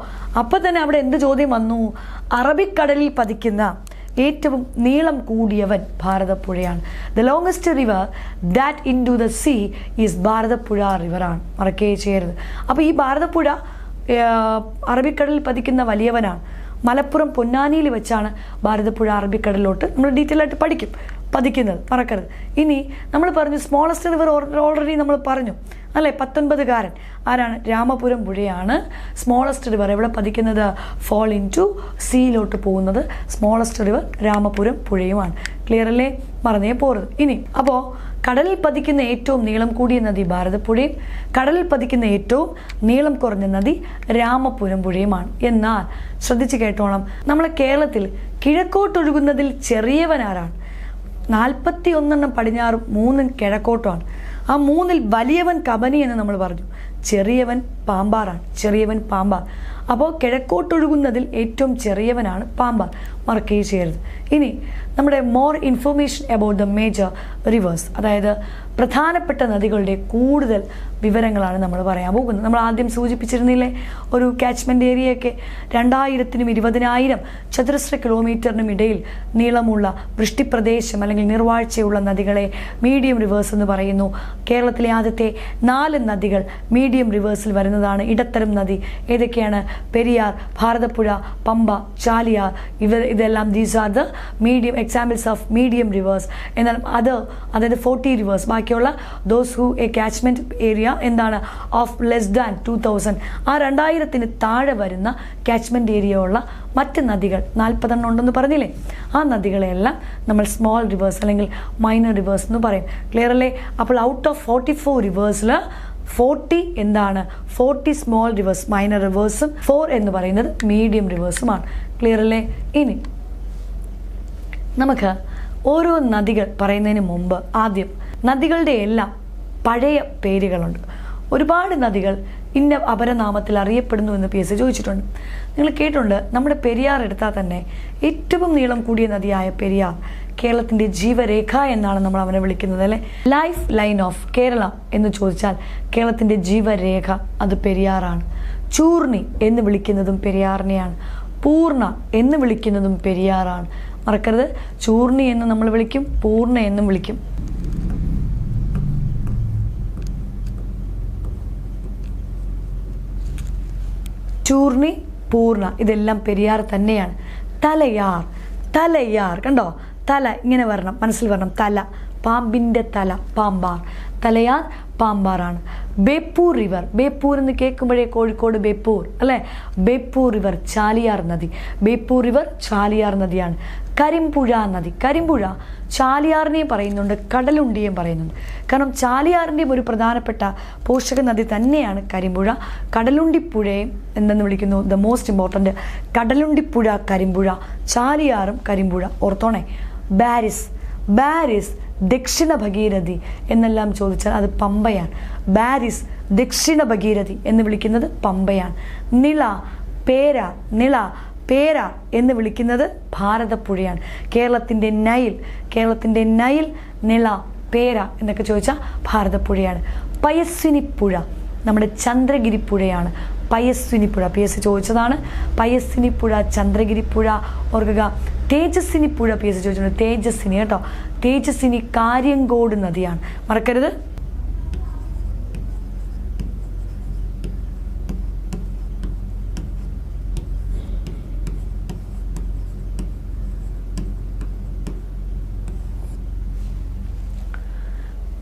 അപ്പം തന്നെ അവിടെ എന്ത് ചോദ്യം വന്നു? അറബിക്കടലിൽ പതിക്കുന്ന ഏറ്റവും നീളം കൂടിയവൻ ഭാരതപ്പുഴയാണ്. The longest river that in to the sea is Bharathapuzha റിവറാണ്. മറക്കേ ചെയ്യരുത്. അപ്പോൾ ഈ ഭാരതപ്പുഴ അറബിക്കടലിൽ പതിക്കുന്ന വലിയവനാണ്. മലപ്പുറം പൊന്നാനിയിൽ വെച്ചാണ് ഭാരതപ്പുഴ അറബിക്കടലിലോട്ട് നമ്മൾ ഡീറ്റെയിൽ ആയിട്ട് പഠിക്കും പതിക്കുന്നത്, മറക്കരുത്. ഇനി നമ്മൾ പറഞ്ഞു സ്മോളസ്റ്റ് റിവർ ഓൾറെഡി നമ്മൾ പറഞ്ഞു അല്ലേ? 19കാരൻ ആരാണ്? രാമപുരം പുഴയാണ് സ്മോളസ്റ്റ് റിവർ. എവിടെ പതിക്കുന്നത്? ഫോൾ ഇൻ ടു സീയിലോട്ട് പോകുന്നത് സ്മോളസ്റ്റ് റിവർ രാമപുരം പുഴയുമാണ്. ക്ലിയർ അല്ലേ? മറന്നേ പോരുത്. ഇനി അപ്പോൾ കടലിൽ പതിക്കുന്ന ഏറ്റവും നീളം കൂടിയ നദി ഭാരതപ്പുഴയും കടലിൽ പതിക്കുന്ന ഏറ്റവും നീളം കുറഞ്ഞ നദി രാമപുരം പുഴയുമാണ്. എന്നാൽ ശ്രദ്ധിച്ച് കേട്ടോണം, നമ്മളെ കേരളത്തിൽ കിഴക്കോട്ടൊഴുകുന്നതിൽ ചെറിയവനാരാണ്? 41 പടിഞ്ഞാറും 3 കിഴക്കോട്ടുമാണ്. ആ 3 വലിയവൻ കബനി എന്ന് നമ്മൾ പറഞ്ഞു. ചെറിയവൻ പാമ്പാറാണ്. ചെറിയവൻ പാമ്പാർ. അപ്പോൾ കിഴക്കോട്ടൊഴുകുന്നതിൽ ഏറ്റവും ചെറിയവനാണ് പാമ്പാർ. മറക്കേ ചെയ്യരുത്. ഇനി നമ്മുടെ more information about the major reverse, അതായത് പ്രധാനപ്പെട്ട നദികളുടെ കൂടുതൽ വിവരങ്ങളാണ് നമ്മൾ പറയാൻ പോകുന്നത്. നമ്മൾ ആദ്യം സൂചിപ്പിച്ചിരുന്നില്ലേ ഒരു കാച്ച്മെൻറ്റ് ഏരിയയൊക്കെ 2000-നും 20,000 ചതുരശ്ര കിലോമീറ്ററിനും ഇടയിൽ നീളമുള്ള വൃഷ്ടിപ്രദേശം അല്ലെങ്കിൽ നിർവാഴ്ചയുള്ള നദികളെ മീഡിയം റിവേഴ്സ് എന്ന് പറയുന്നു. കേരളത്തിലെ ആദ്യത്തെ 4 നദികൾ മീഡിയം റിവേഴ്സിൽ വരുന്നതാണ്. ഇടത്തരം നദി ഏതൊക്കെയാണ്? പെരിയാർ, ഭാരതപ്പുഴ, പമ്പ, ചാലിയാർ. ഇതെല്ലാം these are the medium examples of medium reverse. എന്നാൽ അതായത് 40 റിവേഴ്സ്, ബാക്കിയുള്ള those who A catchment area എന്താണ് ഓഫ് ലെസ് ദാൻ 2000, ആ 2000-ന് താഴെ വരുന്ന കാച്ച്മെൻറ്റ് ഏരിയ ഉള്ള മറ്റ് നദികൾ 40 ഉണ്ടെന്ന് പറഞ്ഞില്ലേ? ആ നദികളെല്ലാം നമ്മൾ സ്മോൾ റിവേഴ്സ് അല്ലെങ്കിൽ മൈനർ റിവേഴ്സ് എന്ന് പറയും. ക്ലിയർ അല്ലേ? അപ്പോൾ ഔട്ട് ഓഫ് 44 റിവേഴ്സിൽ 40 എന്താണ്? 40 സ്മോൾ റിവേഴ്സ് മൈനർ റിവേഴ്സും 4 എന്ന് പറയുന്നത് മീഡിയം റിവേഴ്സുമാണ്. ക്ലിയർ അല്ലേ? ഇനി നമുക്ക് ഓരോ നദികൾ പറയുന്നതിന് മുമ്പ് ആദ്യം നദികളുടെ എല്ലാം പഴയ പേരുകളുണ്ട്. ഒരുപാട് നദികൾ ഇന്ന അപരനാമത്തിൽ അറിയപ്പെടുന്നു എന്ന് PSC ചോദിച്ചിട്ടുണ്ട്. നിങ്ങൾ കേട്ടിട്ടുണ്ട്, നമ്മുടെ പെരിയാർ എടുത്താൽ തന്നെ ഏറ്റവും നീളം കൂടിയ നദിയായ പെരിയാർ കേരളത്തിൻ്റെ ജീവരേഖ എന്നാണ് നമ്മൾ അവനെ വിളിക്കുന്നത് അല്ലേ? ലൈഫ് ലൈൻ ഓഫ് കേരള എന്ന് ചോദിച്ചാൽ കേരളത്തിൻ്റെ ജീവരേഖ അത് പെരിയാറാണ്. ചൂർണി എന്ന് വിളിക്കുന്നതും പെരിയാറിനെയാണ്. പൂർണ്ണ എന്ന് വിളിക്കുന്നതും പെരിയാറാണ്. മറക്കരുത്, ചൂർണി എന്ന് നമ്മൾ വിളിക്കും, പൂർണ്ണ എന്നും വിളിക്കും. ചൂർണി, പൂർണ്ണ ഇതെല്ലാം പെരിയാർ തന്നെയാണ്. തലയാർ, തലയാർ കണ്ടോ? തല ഇങ്ങനെ വരണം, മനസ്സിൽ വരണം. തല, പാമ്പിൻ്റെ തല, പാമ്പാർ. തലയാർ പാമ്പാറാണ്. ബേപ്പൂർ റിവർ, ബേപ്പൂർ എന്ന് കേൾക്കുമ്പോഴേ കോഴിക്കോട് ബേപ്പൂർ അല്ലേ? ബേപ്പൂർ റിവർ ചാലിയാർ നദി, ബേപ്പൂർ റിവർ ചാലിയാർ നദിയാണ്. കരിമ്പുഴ നദി, കരിമ്പുഴ ചാലിയാറിനെയും പറയുന്നുണ്ട്, കടലുണ്ടിയെയും പറയുന്നുണ്ട്. കാരണം ചാലിയാറിൻ്റെയും ഒരു പ്രധാനപ്പെട്ട പോഷക നദി തന്നെയാണ് കരിമ്പുഴ. കടലുണ്ടിപ്പുഴയും എന്തെന്ന് വിളിക്കുന്നു? The most important Kadalundipuzha, Karimpuzha, ചാലിയാറും കരിമ്പുഴ. ഓർത്തോണേ. ബാരിസ്, ബാരിസ് ദക്ഷിണ ഭഗീരഥി എന്നെല്ലാം ചോദിച്ചാൽ അത് പമ്പയാണ്. ബാരിസ് ദക്ഷിണ ഭഗീരഥി എന്ന് വിളിക്കുന്നത് പമ്പയാണ്. നിള, പേര, നിള, പേര എന്ന് വിളിക്കുന്നത് ഭാരതപ്പുഴയാണ്. കേരളത്തിൻ്റെ നൈൽ, കേരളത്തിൻ്റെ നൈൽ, നിള, പേര എന്നൊക്കെ ചോദിച്ചാൽ ഭാരതപ്പുഴയാണ്. പയസ്വിനിപ്പുഴ നമ്മുടെ ചന്ദ്രഗിരിപ്പുഴയാണ്. പയസ്വിനിപ്പുഴ PS ചോദിച്ചതാണ്. പയസ്വിനിപ്പുഴ, ചന്ദ്രഗിരിപ്പുഴ. ഓർക്കുക. തേജസ്വിനിപ്പുഴ PS ചോദിച്ചിട്ടുണ്ട്. തേജസ്വിനി കേട്ടോ, തേജസ്വിനി കാര്യങ്കോട് നദിയാണ്, മറക്കരുത്.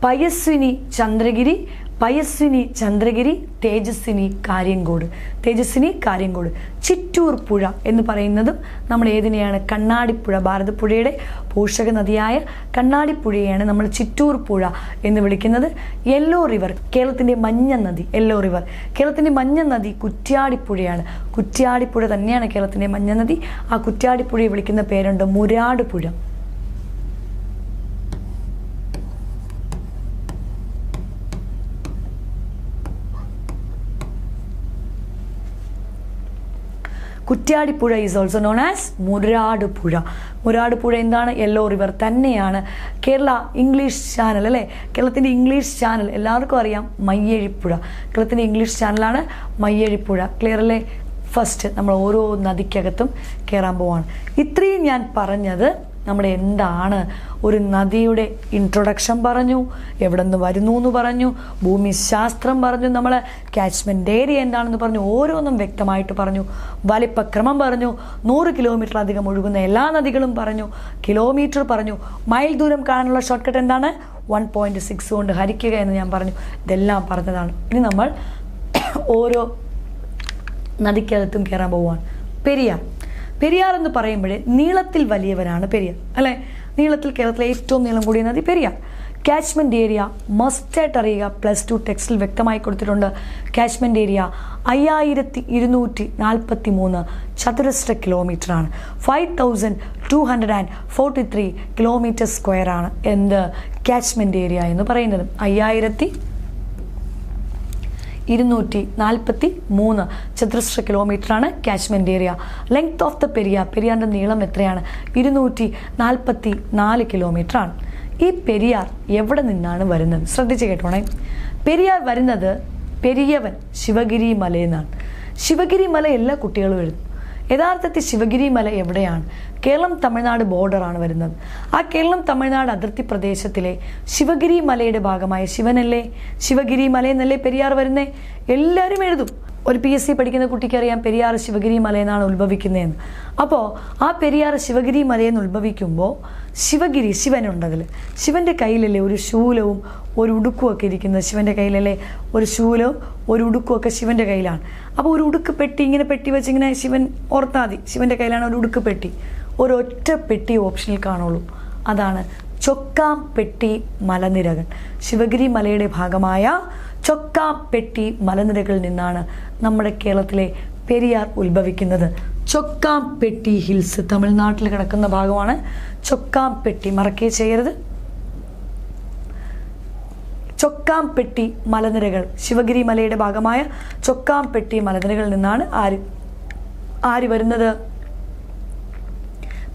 പയസ്വിനി ചന്ദ്രഗിരി, പയസ്വിനി ചന്ദ്രഗിരി, തേജസ്വിനി കാര്യങ്കോട്, തേജസ്വിനി കാര്യങ്കോട്. ചിറ്റൂർ പുഴ എന്ന് പറയുന്നതും നമ്മൾ ഏതിനെയാണ്? കണ്ണാടിപ്പുഴ, ഭാരതപ്പുഴയുടെ പോഷക നദിയായ കണ്ണാടിപ്പുഴയാണ് നമ്മൾ ചിറ്റൂർ പുഴ എന്ന് വിളിക്കുന്നത്. യെല്ലോ റിവർ കേരളത്തിൻ്റെ മഞ്ഞ നദി, യെല്ലോ റിവർ കേരളത്തിൻ്റെ മഞ്ഞ നദി കുറ്റ്യാടിപ്പുഴയാണ്. കുറ്റ്യാടിപ്പുഴ തന്നെയാണ് കേരളത്തിൻ്റെ മഞ്ഞ നദി. ആ കുറ്റ്യാടിപ്പുഴയെ വിളിക്കുന്ന പേരുണ്ട് മുരാട് പുഴ. Kuttiadipuzha is also known as Murad പുഴ. മുരാട് പുഴ എന്താണ്? യെല്ലോ റിവർ തന്നെയാണ്. കേരള ഇംഗ്ലീഷ് ചാനൽ അല്ലേ? കേരളത്തിൻ്റെ ഇംഗ്ലീഷ് ചാനൽ എല്ലാവർക്കും അറിയാം, മയ്യഴിപ്പുഴ. കേരളത്തിൻ്റെ ഇംഗ്ലീഷ് ചാനലാണ് മയ്യഴിപ്പുഴ. ക്ലിയർ അല്ലേ? ഫസ്റ്റ് നമ്മൾ ഓരോ നദിക്കകത്തും കയറാൻ പോവാണ്. ഇത്രയും ഞാൻ പറഞ്ഞത് നമ്മുടെ എന്താണ് ഒരു നദിയുടെ ഇൻട്രൊഡക്ഷൻ പറഞ്ഞു, എവിടെ നിന്ന് വരുന്നു എന്ന് പറഞ്ഞു, ഭൂമിശാസ്ത്രം പറഞ്ഞു, നമ്മൾ കാച്ച്മെൻറ്റ് ഏരിയ എന്താണെന്ന് പറഞ്ഞു, ഓരോന്നും വ്യക്തമായിട്ട് പറഞ്ഞു, വലിപ്പക്രമം പറഞ്ഞു, 100 കിലോമീറ്ററിലധികം ഒഴുകുന്ന എല്ലാ നദികളും പറഞ്ഞു, കിലോമീറ്റർ പറഞ്ഞു, മൈൽ ദൂരം കാണാനുള്ള ഷോർട്ട് കട്ട് എന്താണ്? 1.6 കൊണ്ട് ഹരിക്കുക എന്ന് ഞാൻ പറഞ്ഞു. ഇതെല്ലാം പറഞ്ഞതാണ്. ഇനി നമ്മൾ ഓരോ നദിക്കകത്തും കയറാൻ പോവുകയാണ്. പെരിയാർ, പെരിയാർ എന്ന് പറയുമ്പോഴേ നീളത്തിൽ വലിയവനാണ് പെരിയാർ അല്ലേ? നീളത്തിൽ കേരളത്തിലെ ഏറ്റവും നീളം കൂടിയ നദി പെരിയാർ. കാച്ച്മെൻറ്റ് ഏരിയ മസ്റ്റായിട്ട് അറിയുക, +2 ടെക്സ്റ്റിൽ വ്യക്തമായി കൊടുത്തിട്ടുണ്ട്. കാച്ച്മെൻറ്റ് ഏരിയ 5243 ചതുരശ്ര കിലോമീറ്ററാണ്. 5243 കിലോമീറ്റർ സ്ക്വയറാണ് എന്ത് കാച്ച്മെൻറ്റ് ഏരിയ എന്ന് പറയുന്നത്. 5243 ചതുരശ്ര കിലോമീറ്ററാണ് catchment area. Length of the Periyar, പെരിയാറിൻ്റെ നീളം എത്രയാണ്? 244 കിലോമീറ്ററാണ്. ഈ പെരിയാർ എവിടെ നിന്നാണ് വരുന്നത്? ശ്രദ്ധിച്ച് കേട്ടോണേ. പെരിയാർ വരുന്നത് പെരിയവൻ ശിവഗിരി മലയിൽ നിന്നാണ്. ശിവഗിരി മല എല്ലാ കുട്ടികളും എഴുതും. യഥാർത്ഥത്തിൽ ശിവഗിരി മല എവിടെയാണ്? കേരളം തമിഴ്നാട് ബോർഡറാണ് വരുന്നത്. ആ കേരളം തമിഴ്നാട് അതിർത്തി പ്രദേശത്തിലെ ശിവഗിരി മലയുടെ ഭാഗമായ ശിവനല്ലേ, ശിവഗിരി മലയെന്നല്ലേ പെരിയാർ വരുന്നേ? എല്ലാവരും എഴുതും. ഒരു PSC പഠിക്കുന്ന കുട്ടിക്കറിയാം പെരിയാർ ശിവഗിരി മലയെന്നാണ് ഉത്ഭവിക്കുന്നതെന്ന്. അപ്പോൾ ആ പെരിയാർ ശിവഗിരി മലയിൽ നിന്ന് ഉത്ഭവിക്കുമ്പോൾ ശിവഗിരി ശിവനുണ്ടതിൽ, ശിവൻ്റെ കയ്യിലല്ലേ ഒരു ശൂലവും ഒരു ഉടുക്കുമൊക്കെ ഇരിക്കുന്നത്? ശിവൻ്റെ കയ്യിലല്ലേ ഒരു ശൂലവും ഒരു ഉടുക്കുമൊക്കെ ശിവൻ്റെ കയ്യിലാണ്. അപ്പോൾ ഒരു ഉടുക്ക് പെട്ടി ഇങ്ങനെ പെട്ടി വെച്ചിങ്ങനെ ശിവൻ ഓർത്താൽ മതി. ശിവൻ്റെ കയ്യിലാണ് ഒരു ഉടുക്ക് പെട്ടി. ഒരൊറ്റ പെട്ടി ഓപ്ഷനിൽ കാണുള്ളൂ. അതാണ് ചൊക്കാംപെട്ടി മലനിരകൾ. ശിവഗിരി മലയുടെ ഭാഗമായ ചൊക്കാംപെട്ടി മലനിരകളിൽ നിന്നാണ് നമ്മുടെ കേരളത്തിലെ പെരിയാർ ഉത്ഭവിക്കുന്നത്. ചൊക്കാംപെട്ടി ഹിൽസ് തമിഴ്നാട്ടിൽ കിടക്കുന്ന ഭാഗമാണ് ചൊക്കാംപെട്ടി, മറക്കേ ചെയ്യരുത്. ചൊക്കാംപെട്ടി മലനിരകൾ, ശിവഗിരി മലയുടെ ഭാഗമായ ചൊക്കാംപെട്ടി മലനിരകളിൽ നിന്നാണ് ആര് വരുന്നത്?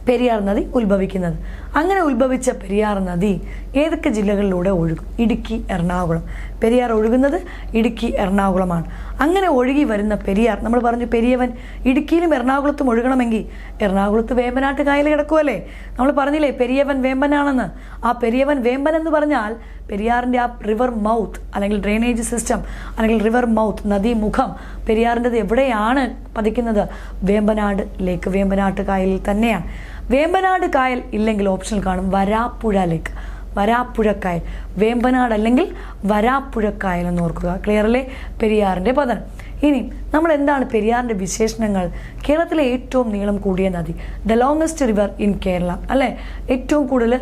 പെരിയാർ നദി ഉത്ഭവിക്കുന്നത്. അങ്ങനെ ഉത്ഭവിച്ച പെരിയാർ നദി ഏതൊക്കെ ജില്ലകളിലൂടെ ഒഴുകും? ഇടുക്കി, എറണാകുളം. പെരിയാർ ഒഴുകുന്നത് ഇടുക്കി, എറണാകുളമാണ്. അങ്ങനെ ഒഴുകി വരുന്ന പെരിയാർ, നമ്മൾ പറഞ്ഞു പെരിയവൻ ഇടുക്കിയിലും എറണാകുളത്തും ഒഴുകണമെങ്കിൽ എറണാകുളത്ത് വേമ്പനാട്ട് കായൽ കിടക്കുമല്ലേ? നമ്മൾ പറഞ്ഞില്ലേ പെരിയവൻ വേമ്പനാണെന്ന്. ആ പെരിയവൻ വേമ്പൻ എന്ന് പറഞ്ഞാൽ പെരിയാറിൻ്റെ ആ റിവർ മൗത്ത് അല്ലെങ്കിൽ ഡ്രെയിനേജ് സിസ്റ്റം അല്ലെങ്കിൽ റിവർ മൗത്ത് നദീമുഖം പെരിയാറിൻ്റെത് എവിടെയാണ് പതിക്കുന്നത്? വേമ്പനാട് ലേക്ക്, വേമ്പനാട്ട് കായലിൽ തന്നെയാണ്. വേമ്പനാട് കായൽ ഇല്ലെങ്കിൽ ഓപ്ഷനിൽ കാണും വരാപ്പുഴ ലേക്ക്. വരാപ്പുഴക്കായൽ. വേമ്പനാട് അല്ലെങ്കിൽ വരാപ്പുഴക്കായൽ എന്ന് ഓർക്കുക. ക്ലിയറല്ലേ? പെരിയാറിൻ്റെ പതനം. ഇനി നമ്മൾ എന്താണ് പെരിയാറിൻ്റെ വിശേഷണങ്ങൾ? കേരളത്തിലെ ഏറ്റവും നീളം കൂടിയ നദി, the longest river in Kerala, അല്ലേ? ഏറ്റവും കൂടുതൽ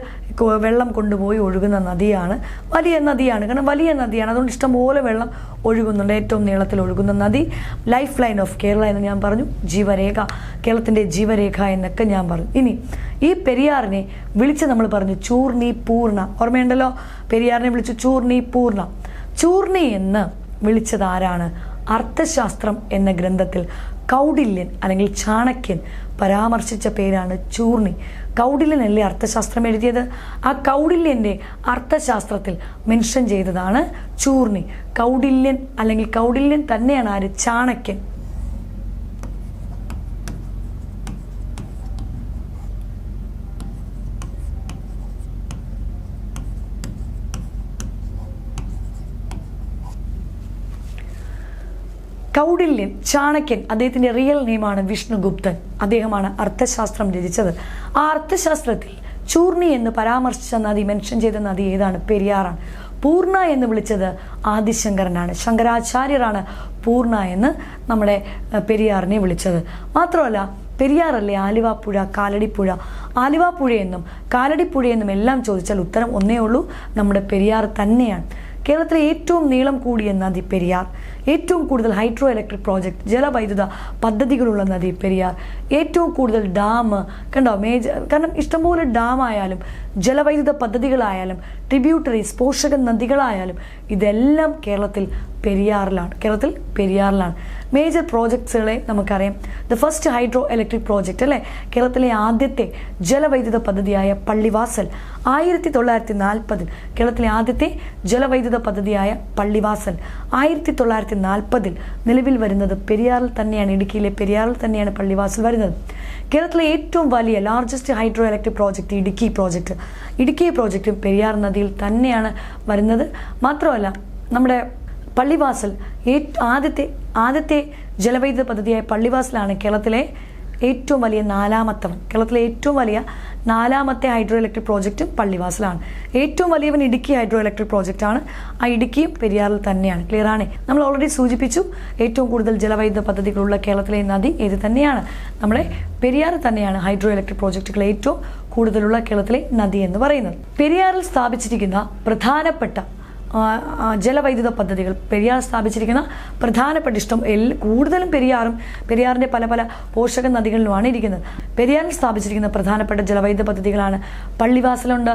വെള്ളം കൊണ്ടുപോയി ഒഴുകുന്ന നദിയാണ്, വലിയ നദിയാണ്. കാരണം വലിയ നദിയാണ്, അതുകൊണ്ട് ഇഷ്ടംപോലെ വെള്ളം ഒഴുകുന്നുണ്ട്. ഏറ്റവും നീളത്തിൽ ഒഴുകുന്ന നദി, ലൈഫ് ലൈൻ ഓഫ് കേരള എന്ന് ഞാൻ പറഞ്ഞു, ജീവരേഖ, കേരളത്തിൻ്റെ ജീവരേഖ എന്നൊക്കെ ഞാൻ പറഞ്ഞു. ഇനി ഈ പെരിയാറിനെ വിളിച്ച് നമ്മൾ പറഞ്ഞു ചൂർണി പൂർണ്ണ. ഓർമ്മയുണ്ടല്ലോ? പെരിയാറിനെ വിളിച്ചു ചൂർണി പൂർണ്ണ. ചൂർണി എന്ന് വിളിച്ചത് ആരാണ്? അർത്ഥശാസ്ത്രം എന്ന ഗ്രന്ഥത്തിൽ കൗടില്യൻ അല്ലെങ്കിൽ ചാണക്യൻ പരാമർശിച്ച പേരാണ് ചൂർണി. കൗടില്യനല്ലേ അർത്ഥശാസ്ത്രം എഴുതിയത്? ആ കൗടില്യൻ്റെ അർത്ഥശാസ്ത്രത്തിൽ മെൻഷൻ ചെയ്തതാണ് ചൂർണി. കൗടില്യൻ അല്ലെങ്കിൽ കൗടില്യൻ തന്നെയാണ് ആര്? ചാണക്യൻ. കൗടില്യൻ, ചാണക്യൻ, അദ്ദേഹത്തിൻ്റെ റിയൽ നെയിമാണ് വിഷ്ണുഗുപ്തൻ. അദ്ദേഹമാണ് അർത്ഥശാസ്ത്രം രചിച്ചത്. ആ അർത്ഥശാസ്ത്രത്തിൽ ചൂർണി എന്ന് പരാമർശിച്ച നദി, മെൻഷൻ ചെയ്ത നദി ഏതാണ്? പെരിയാറാണ്. പൂർണ്ണ എന്ന് വിളിച്ചത് ആദിശങ്കരനാണ്. ശങ്കരാചാര്യരാണ് പൂർണ്ണ എന്ന് നമ്മുടെ പെരിയാറിനെ വിളിച്ചത്. മാത്രമല്ല പെരിയാറല്ലേ ആലുവാപ്പുഴ, കാലടിപ്പുഴ? ആലുവാപ്പുഴയെന്നും കാലടിപ്പുഴയെന്നും എല്ലാം ചോദിച്ചാൽ ഉത്തരം ഒന്നേ ഉള്ളൂ, നമ്മുടെ പെരിയാർ തന്നെയാണ്. കേരളത്തിലെ ഏറ്റവും നീളം കൂടിയ നദി പെരിയാർ. ഏറ്റവും കൂടുതൽ ഹൈഡ്രോ ഇലക്ട്രിക് പ്രോജക്റ്റ്, ജലവൈദ്യുത പദ്ധതികളുള്ള നദി പെരിയാർ. ഏറ്റവും കൂടുതൽ ഡാം, കണ്ടോ? കാരണം ഇഷ്ടംപോലെ ഡാം ആയാലും ജലവൈദ്യുത പദ്ധതികളായാലും ട്രിബ്യൂട്ടറീസ്, പോഷക നദികളായാലും ഇതെല്ലാം കേരളത്തിൽ പെരിയാറിലാണ്. മേജർ പ്രോജക്ട്സുകളെ നമുക്കറിയാം. The first hydro electric project, അല്ലേ? കേരളത്തിലെ ആദ്യത്തെ ജലവൈദ്യുത പദ്ധതിയായ പള്ളിവാസൽ 1940 കേരളത്തിലെ ആദ്യത്തെ ജലവൈദ്യുത പദ്ധതിയായ പള്ളിവാസൽ 1940 നിലവിൽ വരുന്നത് പെരിയാറിൽ തന്നെയാണ്. ഇടുക്കിയിലെ പെരിയാറിൽ തന്നെയാണ് പള്ളിവാസൽ വരുന്നത്. കേരളത്തിലെ ഏറ്റവും വലിയ largest hydro electric project Idukki പ്രോജക്റ്റും പെരിയാർ നദിയിൽ തന്നെയാണ് വരുന്നത്. മാത്രമല്ല നാം പള്ളിവാസൽ ആദ്യത്തെ ജലവൈദ്യുത പദ്ധതിയായ പള്ളിവാസലാണ് കേരളത്തിലെ ഏറ്റവും വലിയ നാലാമത്തെ ഹൈഡ്രോ ഇലക്ട്രിക് പ്രോജക്റ്റും പള്ളിവാസലാണ്. ഏറ്റവും വലിയവൻ ഇടുക്കി ഹൈഡ്രോ ഇലക്ട്രിക് പ്രോജക്റ്റാണ്. ആ ഇടുക്കിയും പെരിയാറിൽ തന്നെയാണ്. ക്ലിയർ ആണ്? നമ്മൾ ഓൾറെഡി സൂചിപ്പിച്ചു, ഏറ്റവും കൂടുതൽ ജലവൈദ്യുത പദ്ധതികളുള്ള കേരളത്തിലെ നദി ഏത് തന്നെയാണ്? നമ്മുടെ പെരിയാർ തന്നെയാണ് ഹൈഡ്രോ ഇലക്ട്രിക് പ്രോജക്റ്റുകൾ ഏറ്റവും കൂടുതലുള്ള കേരളത്തിലെ നദി എന്ന് പറയുന്നത്. പെരിയാറിൽ സ്ഥാപിച്ചിരിക്കുന്ന പ്രധാനപ്പെട്ട ജലവൈദ്യുത പദ്ധതികൾ, പെരിയാർ സ്ഥാപിച്ചിരിക്കുന്ന പ്രധാനപ്പെട്ട കൂടുതലും പെരിയാറിൻ്റെ പല പോഷക നദികളിലുമാണ് ഇരിക്കുന്നത്. പെരിയാറിൽ സ്ഥാപിച്ചിരിക്കുന്ന പ്രധാനപ്പെട്ട ജലവൈദ്യുത പദ്ധതികളാണ് പള്ളിവാസലുണ്ട്,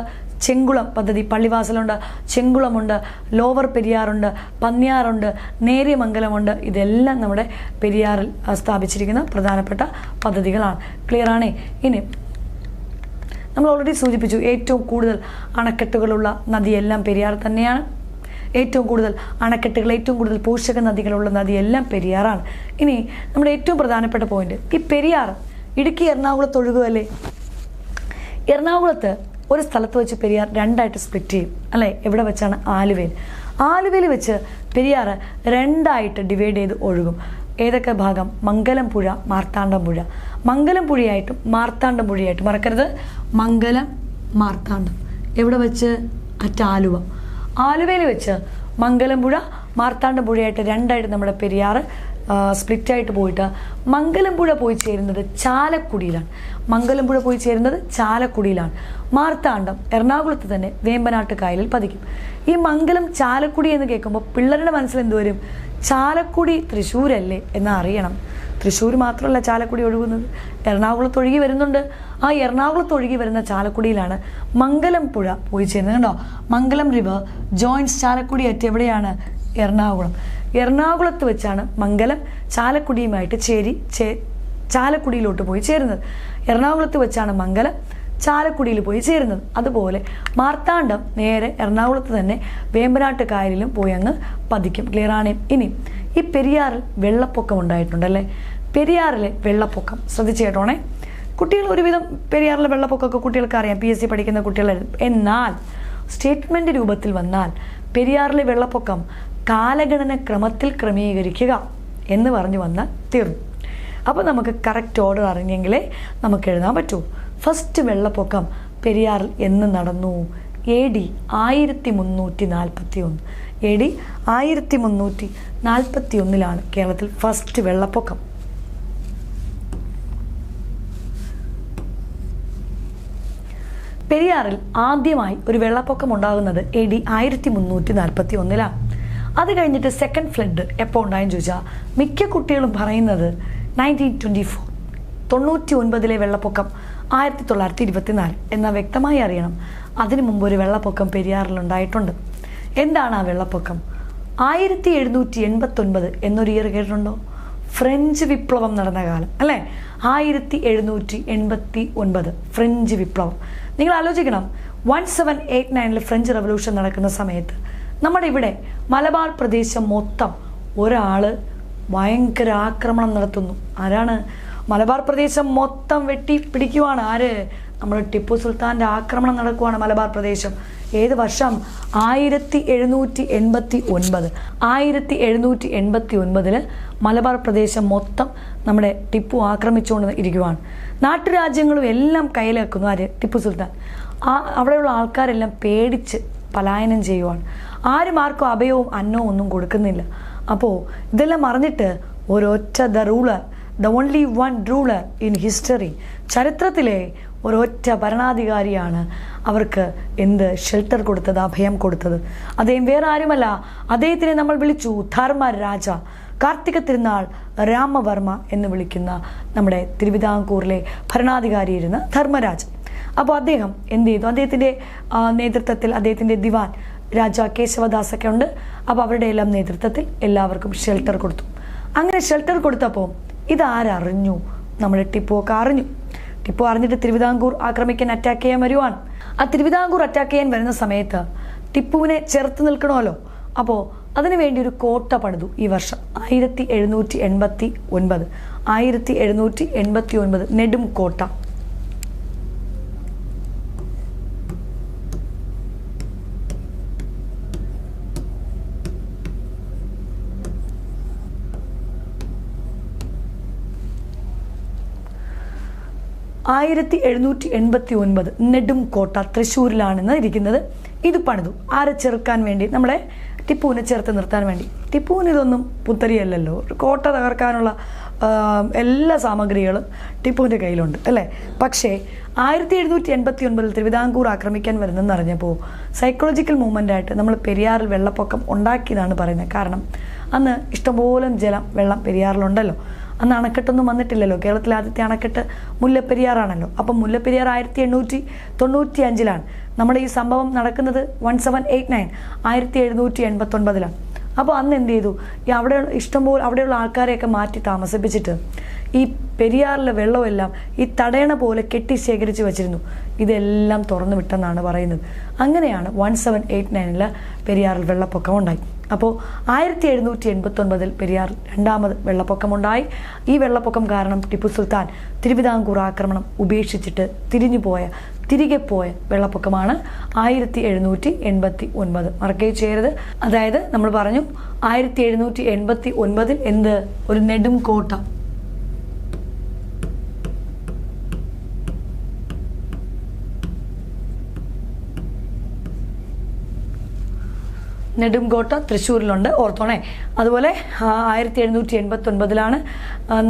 ചെങ്കുളം പദ്ധതി പള്ളിവാസലുണ്ട്, ചെങ്കുളമുണ്ട്, ലോവർ പെരിയാറുണ്ട്, പന്നിയാറുണ്ട്, നേര്യമംഗലമുണ്ട്. ഇതെല്ലാം നമ്മുടെ പെരിയാറിൽ സ്ഥാപിച്ചിരിക്കുന്ന പ്രധാനപ്പെട്ട പദ്ധതികളാണ്. ക്ലിയർ ആണേ? ഇനി നമ്മൾ ഓൾറെഡി സൂചിപ്പിച്ചു, ഏറ്റവും കൂടുതൽ അണക്കെട്ടുകളുള്ള നദിയെല്ലാം പെരിയാർ തന്നെയാണ്. ഏറ്റവും കൂടുതൽ അണക്കെട്ടുകൾ, ഏറ്റവും കൂടുതൽ പോഷക നദികളുള്ള നദിയെല്ലാം പെരിയാറാണ്. ഇനി നമ്മുടെ ഏറ്റവും പ്രധാനപ്പെട്ട പോയിന്റ്, ഈ പെരിയാർ ഇടുക്കി എറണാകുളത്ത് ഒഴുകുമല്ലേ? എറണാകുളത്ത് ഒരു സ്ഥലത്ത് വെച്ച് പെരിയാർ രണ്ടായിട്ട് സ്പ്ലിറ്റ് ചെയ്യും, അല്ലേ? എവിടെ വെച്ചാണ്? ആലുവയിൽ വെച്ച് പെരിയാർ രണ്ടായിട്ട് ഡിവൈഡ് ചെയ്ത് ഒഴുകും. ഏതൊക്കെ ഭാഗം? മംഗലം പുഴ, മാർത്താണ്ഡം പുഴ. മംഗലം പുഴയായിട്ടും മാർത്താണ്ഡം പുഴയായിട്ടും, മറക്കരുത്, മംഗലം മാർത്താണ്ഡം. എവിടെ വെച്ച്? അറ്റ് ആലുവ. ആലുവയിൽ വെച്ച് മംഗലം പുഴ, മാർത്താണ്ഡം പുഴയായിട്ട് രണ്ടായിട്ട് നമ്മുടെ പെരിയാർ സ്പ്ലിറ്റായിട്ട് പോയിട്ട് മംഗലം പുഴ പോയി ചേരുന്നത് ചാലക്കുടിയിലാണ്. മാർത്താണ്ഡം എറണാകുളത്ത് തന്നെ വേമ്പനാട്ട് കായലിൽ പതിക്കും. ഈ മംഗലം ചാലക്കുടി എന്ന് കേൾക്കുമ്പോൾ പിള്ളേരുടെ മനസ്സിൽ എന്തുവരും? ചാലക്കുടി തൃശ്ശൂരല്ലേ എന്ന് അറിയണം. തൃശ്ശൂർ മാത്രമല്ല ചാലക്കുടി ഒഴുകുന്നത്, എറണാകുളത്ത് ഒഴുകി വരുന്നുണ്ട്. ആ എറണാകുളത്ത് ഒഴുകി വരുന്ന ചാലക്കുടിയിലാണ് മംഗലം പുഴ പോയി ചേരുന്നത്. കണ്ടോ? മംഗലം റിവർ ജോയിൻസ് ചാലക്കുടി അറ്റ് എവിടെയാണ്? എറണാകുളം. എറണാകുളത്ത് വെച്ചാണ് മംഗലം ചാലക്കുടിയുമായിട്ട് ചാലക്കുടിയിലോട്ട് പോയി ചേരുന്നത്. എറണാകുളത്ത് വെച്ചാണ് മംഗലം ചാലക്കുടിയിൽ പോയി ചേരുന്നത്. അതുപോലെ മാർത്താണ്ഡം നേരെ എറണാകുളത്ത് തന്നെ വേമ്പനാട്ട് കായലിലും പോയി അങ്ങ് പതിക്കും. ക്ലിയർ ആണ്? ഇനി ഈ പെരിയാറിൽ വെള്ളപ്പൊക്കം ഉണ്ടായിട്ടുണ്ടല്ലേ? പെരിയാറിലെ വെള്ളപ്പൊക്കം ശ്രദ്ധിച്ചു കേട്ടോണേ. കുട്ടികൾ ഒരുവിധം പെരിയാറിലെ വെള്ളപ്പൊക്കമൊക്കെ കുട്ടികൾക്ക് അറിയാം, PSC പഠിക്കുന്ന കുട്ടികളായിരുന്നു. എന്നാൽ സ്റ്റേറ്റ്മെന്റ് രൂപത്തിൽ വന്നാൽ പെരിയാറിലെ വെള്ളപ്പൊക്കം കാലഗണന ക്രമത്തിൽ ക്രമീകരിക്കുക എന്ന് പറഞ്ഞു വന്നാൽ തീർന്നു. അപ്പോൾ നമുക്ക് കറക്റ്റ് ഓർഡർ അറിഞ്ഞെങ്കിലേ നമുക്ക് എഴുതാൻ പറ്റൂ. ഫസ്റ്റ് വെള്ളപ്പൊക്കം പെരിയാറിൽ എന്ന് നടന്നു? AD 1341. AD 1341 കേരളത്തിൽ ഫസ്റ്റ് വെള്ളപ്പൊക്കം. പെരിയാറിൽ ആദ്യമായി ഒരു വെള്ളപ്പൊക്കം ഉണ്ടാകുന്നത് AD 1341. അത് കഴിഞ്ഞിട്ട് സെക്കൻഡ് ഫ്ലഡ് എപ്പോൾ ഉണ്ടായെന്ന് ചോദിച്ചാൽ മിക്ക കുട്ടികളും പറയുന്നത് 1924 99 വെള്ളപ്പൊക്കം 1924. എന്നാൽ വ്യക്തമായി അറിയണം, അതിനു മുമ്പ് ഒരു വെള്ളപ്പൊക്കം പെരിയാറിലുണ്ടായിട്ടുണ്ട്. എന്താണ് ആ വെള്ളപ്പൊക്കം? 1789 എന്നൊരു ഇയർ കേട്ടിട്ടുണ്ടോ? ഫ്രഞ്ച് വിപ്ലവം നടന്ന കാലം അല്ലേ? 1789 ഫ്രഞ്ച് വിപ്ലവം. നിങ്ങൾ ആലോചിക്കണം, 1789 ഫ്രഞ്ച് റവല്യൂഷൻ നടക്കുന്ന സമയത്ത് നമ്മുടെ ഇവിടെ മലബാർ പ്രദേശം മൊത്തം ഒരാൾ ഭയങ്കര ആക്രമണം നടത്തുന്നു. ആരാണ്? മലബാർ പ്രദേശം മൊത്തം വെട്ടി പിടിക്കുവാണ്. ആര്? നമ്മുടെ ടിപ്പു സുൽത്താൻ്റെ ആക്രമണം നടക്കുവാണ് മലബാർ പ്രദേശം. ഏത് വർഷം? 1789. 1789 മലബാർ പ്രദേശം മൊത്തം നമ്മുടെ ടിപ്പു ആക്രമിച്ചുകൊണ്ട് ഇരിക്കുവാണ്. നാട്ടുരാജ്യങ്ങളും എല്ലാം കയ്യിലാക്കുന്നു. ആര്? ടിപ്പു സുൽത്താൻ. അവിടെയുള്ള ആൾക്കാരെല്ലാം പേടിച്ച് പലായനം ചെയ്യുവാണ്. ആരും ആർക്കും അഭയവും അന്നവും ഒന്നും കൊടുക്കുന്നില്ല. അപ്പോൾ ഇതെല്ലാം അറിഞ്ഞിട്ട് ഒരൊറ്റ the only one ruler in history, ചരിത്രത്തിലെ ഒരൊറ്റ ഭരണാധികാരിയാണ് അവർക്ക് ഷെൽട്ടർ കൊടുത്തത്, അഭയം കൊടുത്തത്. അദ്ദേഹം വേറെ ആരുമല്ല, അദ്ദേഹത്തിനെ നമ്മൾ വിളിച്ചു ധർമ്മരാജ. കാർത്തിക തിരുനാൾ രാമവർമ്മ എന്ന് വിളിക്കുന്ന നമ്മുടെ തിരുവിതാംകൂറിലെ ഭരണാധികാരിയിരുന്ന ധർമ്മരാജ. അപ്പോൾ അദ്ദേഹം എന്ത് ചെയ്തു? അദ്ദേഹത്തിൻ്റെ നേതൃത്വത്തിൽ അദ്ദേഹത്തിൻ്റെ ദിവാൻ രാജ കേശവദാസൊക്കെ ഉണ്ട്. അപ്പോൾ അവരുടെ എല്ലാം നേതൃത്വത്തിൽ എല്ലാവർക്കും ഷെൽട്ടർ കൊടുത്തു. അങ്ങനെ ഷെൽട്ടർ കൊടുത്തപ്പോൾ ഇതാരറിഞ്ഞു? നമ്മുടെ ടിപ്പു ഒക്കെ അറിഞ്ഞു. ടിപ്പു അറിഞ്ഞിട്ട് തിരുവിതാംകൂർ ആക്രമിക്കാൻ അറ്റാക്ക് ചെയ്യാൻ വരുവാണ്. ആ തിരുവിതാംകൂർ അറ്റാക്ക് ചെയ്യാൻ വരുന്ന സമയത്ത് ടിപ്പുവിനെ ചെറുത്ത് നിൽക്കണമല്ലോ. അപ്പോൾ അതിനുവേണ്ടി ഒരു കോട്ട പണിതു ഈ വർഷം 1789. 1789 നെടും കോട്ട. ആയിരത്തി 1789 നെടും കോട്ട തൃശ്ശൂരിലാണെന്ന് ഇരിക്കുന്നത്. ഇത് പണിതു ആരെ ചെറുക്കാൻ വേണ്ടി? നമ്മുടെ ടിപ്പുവിനെ ചേർത്ത് നിർത്താൻ വേണ്ടി. ടിപ്പുവിന് ഇതൊന്നും പുത്തരിയല്ലല്ലോ. ഒരു കോട്ട തകർക്കാനുള്ള എല്ലാ സാമഗ്രികളും ടിപ്പുവിൻ്റെ കയ്യിലുണ്ട് അല്ലേ? പക്ഷേ 1789 തിരുവിതാംകൂർ ആക്രമിക്കാൻ വരുന്നെന്ന് അറിഞ്ഞപ്പോൾ സൈക്കോളജിക്കൽ മൂവ്മെൻ്റായിട്ട് നമ്മൾ പെരിയാറിൽ വെള്ളപ്പൊക്കം ഉണ്ടാക്കിയതാണ് പറയുന്നത്. കാരണം അന്ന് ഇഷ്ടംപോലെ വെള്ളം പെരിയാറിലുണ്ടല്ലോ. അന്ന് അണക്കെട്ടൊന്നും വന്നിട്ടില്ലല്ലോ. കേരളത്തിലെ ആദ്യത്തെ അണക്കെട്ട് മുല്ലപ്പെരിയാറാണല്ലോ. അപ്പം മുല്ലപ്പെരിയാർ 1895 നമ്മുടെ ഈ സംഭവം നടക്കുന്നത് 1789 1789. അപ്പോൾ അന്ന് എന്ത് ചെയ്തു? അവിടെ ഇഷ്ടംപോലെ അവിടെയുള്ള ആൾക്കാരെയൊക്കെ മാറ്റി താമസിപ്പിച്ചിട്ട് ഈ പെരിയാറിലെ വെള്ളമെല്ലാം ഈ തടയണ പോലെ കെട്ടി ശേഖരിച്ച് വെച്ചിരുന്നു. ഇതെല്ലാം തുറന്നു വിട്ടെന്നാണ് പറയുന്നത്. അങ്ങനെയാണ് 1789 പെരിയാറിൽ വെള്ളപ്പൊക്കം ഉണ്ടായി. അപ്പോൾ 1789 പെരിയാർ രണ്ടാമത് വെള്ളപ്പൊക്കമുണ്ടായി. ഈ വെള്ളപ്പൊക്കം കാരണം ടിപ്പു സുൽത്താൻ തിരുവിതാംകൂർ ആക്രമണം ഉപേക്ഷിച്ചിട്ട് തിരികെ പോയ വെള്ളപ്പൊക്കമാണ് 1789. മറക്കുകയും ചെയ്യരുത്. അതായത് നമ്മൾ പറഞ്ഞു 1789 ഒരു നെടും കോട്ട. നെടുംകോട്ട തൃശ്ശൂരിലുണ്ട്, ഓർത്തോണേ. അതുപോലെ 1789